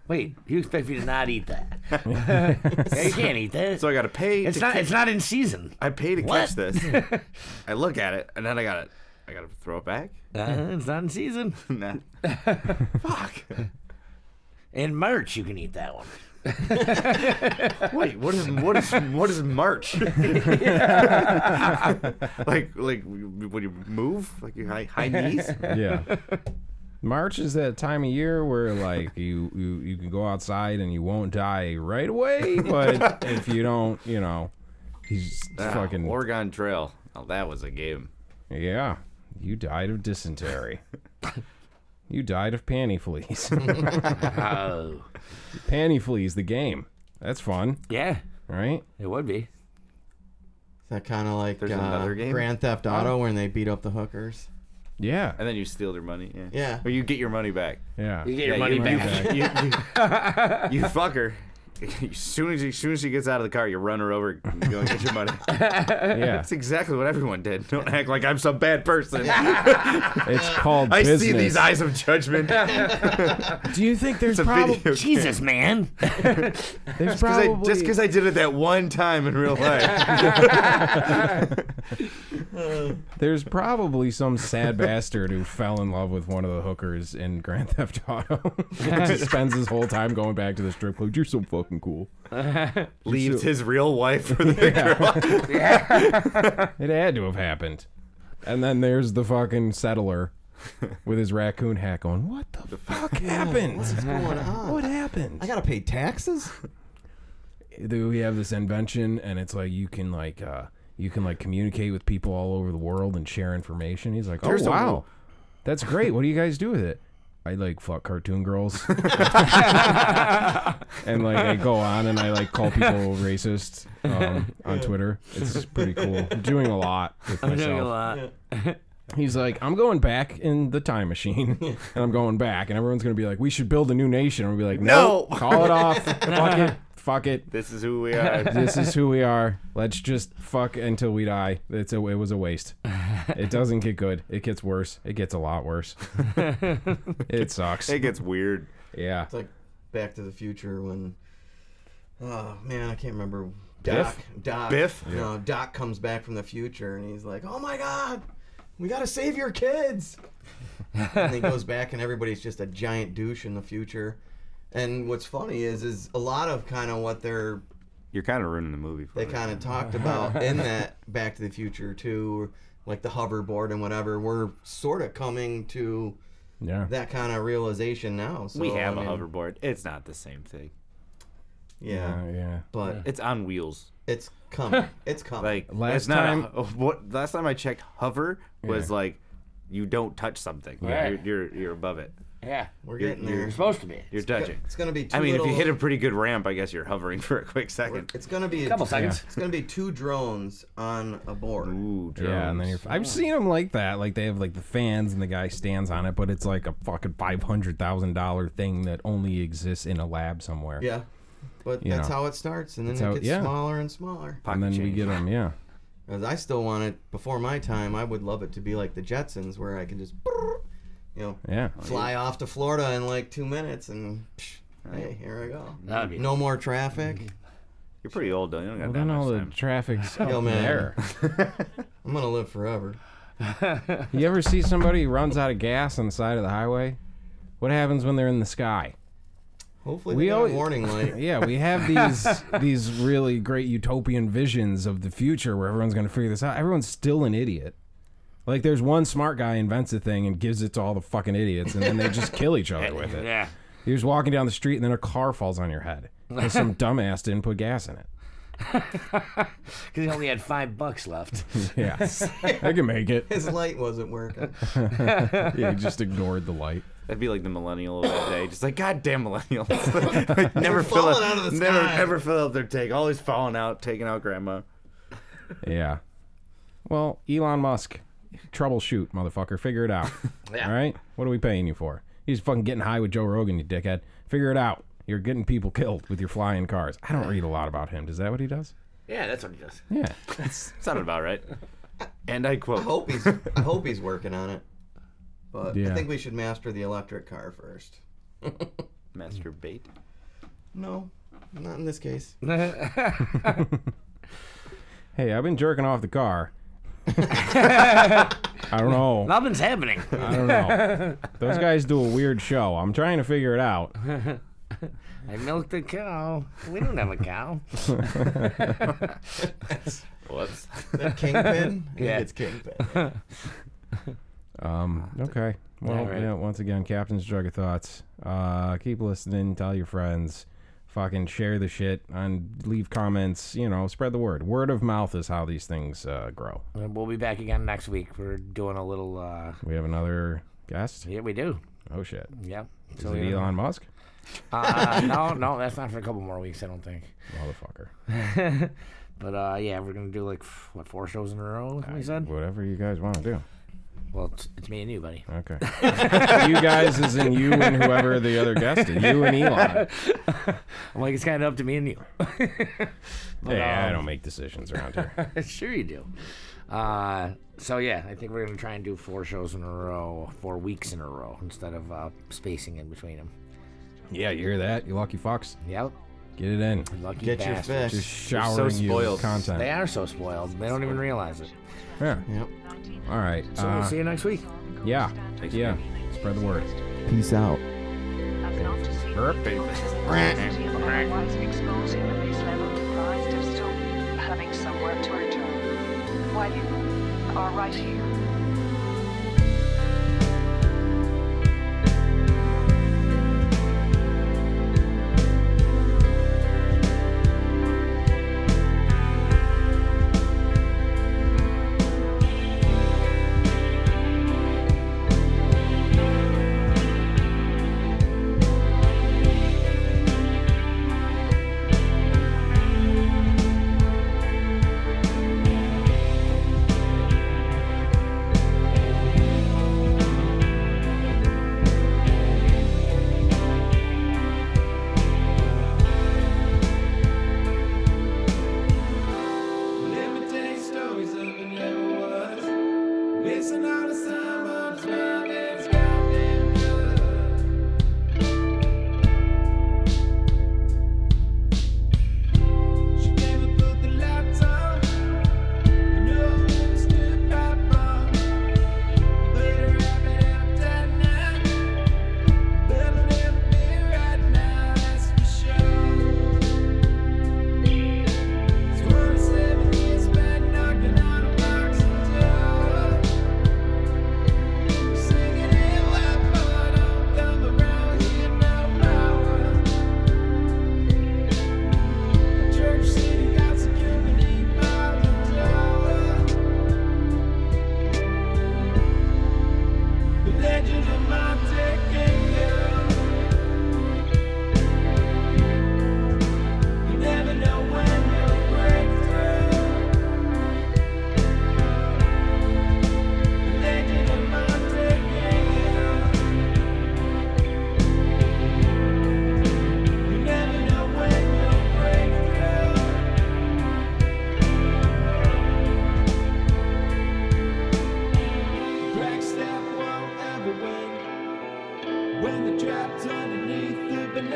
Wait, you expect me to not eat that? Yeah, you can't eat that. So I got to pay. It's not in season. I pay to What? catch this. I look at it, and then I got to throw it back. It's not in season. Nah. Fuck. In March, you can eat that one. Wait, what is March? like when you move, like your high knees. Yeah. March is that time of year where like you can go outside and you won't die right away, but if you don't, you know, he's fucking Oregon Trail. Oh, that was a game. yeah. You died of dysentery. You died of panty fleas. Oh. Panty fleas, the game. That's fun, Yeah, right? it would be. Is that kind of like There's another game? Grand Theft Auto when they beat up the hookers? Yeah. And then you steal their money. Yeah. Yeah. Or you get your money back. Yeah. You get your money back. You fuck her. As soon as she gets out of the car, you run her over and go and get your money. Yeah. That's exactly what everyone did. Don't act like I'm some bad person. It's called I business. see these eyes of judgment. Do you think there's It's a probably video Jesus, man. there's probably just because I did it that one time in real life. there's probably some sad bastard who fell in love with one of the hookers in Grand Theft Auto. Just spends his whole time going back to the strip club. You're so fucking cool. Leaves his real wife for the girl. It had to have happened. And then there's the fucking settler with his raccoon hat going, what the fuck happened? What's going on? What happened? I gotta pay taxes? We have this invention, and it's like you can communicate with people all over the world and share information. He's like, oh, There's a wow. rule. That's great. What do you guys do with it? I like fuck cartoon girls. And like I go on and I like call people racist on Twitter. It's pretty cool. I'm doing a lot with myself. I'm doing a lot. He's like, I'm going back in the time machine, and I'm going back, and everyone's gonna be like, we should build a new nation. And we'll be like, no, call it off. Fuck it. This is who we are. This is who we are. Let's just fuck until we die. It was a waste. It doesn't get good. It gets worse. It gets a lot worse. It sucks. It gets weird. Yeah. It's like Back to the Future when, oh man, I can't remember. Biff? Doc. Biff? No, Doc comes back from the future and he's like, oh my God, we gotta save your kids. And he goes back and everybody's just a giant douche in the future. And what's funny is a lot of kind of what You're kind of ruining the movie for they me. kind of talked about in that Back to the Future too, like the hoverboard and whatever. We're sort of coming to that kind of realization now. So, we have a hoverboard. It's not the same thing. Yeah. But It's on wheels. it's coming. It's coming. Like Last last time I checked, hover was like you don't touch something. Right. You're above it. Yeah. We're getting there. You're supposed to be. You're touching. It's gonna be. I mean, if you hit a pretty good ramp, I guess you're hovering for a quick second. It's gonna be A couple seconds. It's gonna be 2 drones on a board. Ooh, Yeah, and then I've seen them like that. Like they have like the fans and the guy stands on it, but it's like a fucking $500,000 thing that only exists in a lab somewhere. Yeah, but You that's know. how it starts, and then That's how- it gets smaller and smaller. And then we get them. Yeah. 'Cause I still want it before my time. I would love it to be like the Jetsons, where I can just, Yeah. fly off to Florida in like 2 minutes, and hey, here I go. That'd be No more traffic. You're pretty old, though. You don't got Well, that then all much the time. traffic's Yo, up man. there. I'm gonna live forever. You ever see somebody who runs out of gas on the side of the highway? What happens when they're in the sky? Hopefully, We we got always- a warning light. Yeah, we have these really great utopian visions of the future where everyone's going to figure this out. Everyone's still an idiot. Like, there's one smart guy invents a thing and gives it to all the fucking idiots, and then they just kill each other with it. Yeah. You're just walking down the street, and then a car falls on your head. Because some dumbass didn't put gas in it. Because he only had $5 left. Yeah, I can make it. His light wasn't working. Yeah, he just ignored the light. That'd be like the millennial of that day. Just like, goddamn millennials. Like, never fill falling out of the sky. never fill out their tank. Always falling out, taking out grandma. Yeah. Well, Elon Musk, troubleshoot, motherfucker. Figure it out. Yeah. All right? What are we paying you for? He's fucking getting high with Joe Rogan, you dickhead. Figure it out. You're getting people killed with your flying cars. I don't read a lot about him. Is that what he does? Yeah, that's what he does. Yeah. Sounded about right. And I quote. I hope he's working on it. But Yeah. I think we should master the electric car first. Masturbate. No, not in this case. Hey, I've been jerking off the car. I don't know. Nothing's happening. I don't know. Those guys do a weird show. I'm trying to figure it out. I milked a cow. We don't have a cow. Whoops. That Kingpin? I think Yeah. it's Kingpin. Okay. Well, Yeah, right. yeah, once again, Captain's Jug of Thoughts. Keep listening. Tell your friends. Fucking share the shit and leave comments. You know, spread the word. Word of mouth is how these things grow. And we'll be back again next week. We're doing a little. We have another guest. Yeah, we do. Oh shit. Yeah. Is it Elon Musk? No, that's not for a couple more weeks, I don't think. Motherfucker. But yeah, we're gonna do like 4 shows in a row. We said. Whatever you guys want to do. Well, it's me and you, buddy. Okay. You guys is in you and whoever the other guest is. You and Elon. I'm like, it's kind of up to me and you. Yeah, I don't make decisions around here. Sure you do. So yeah, I think we're gonna try and do 4 shows in a row, 4 weeks in a row, instead of spacing in between them. Yeah, you hear that? You lucky fucks. Yep. Get it in. Lucky Get your bastards. Just fish. showering you spoiled. with content. They are so spoiled. They don't even realize it. Yeah. Yep. All right. So we'll see you next week. Yeah. Yeah. Spread the word. Peace out. As an afterseat, Burping. city of otherwise exposing the base level comprised of still having somewhere to return. While you are right here.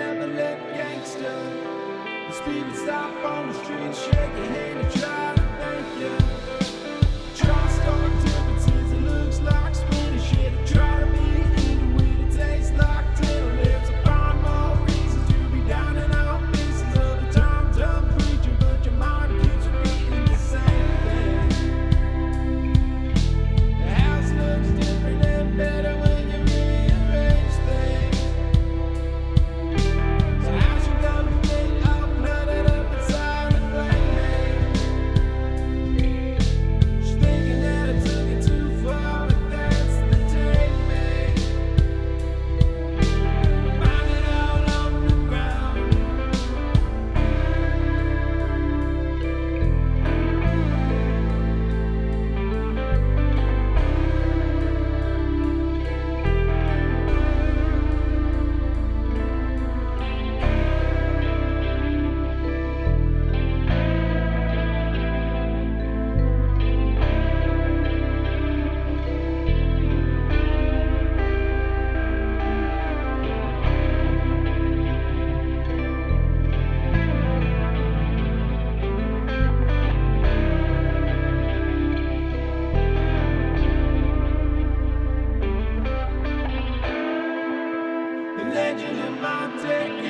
never let gangster. The speed would stop on the street, shake your hand and try to thank you. Try to start differences, it looks like spinning shit. I try to be eating weed, it tastes like tail lips. I find more reasons to be down and out pieces of the time done preaching, but your mind keeps repeating the same thing. The house looks different and better when you rearrange things. So how's you gonna get up, nut it up inside and blame me? She's thinking that I took it too far, but that's the take me. Find it all on the ground. The legend in my take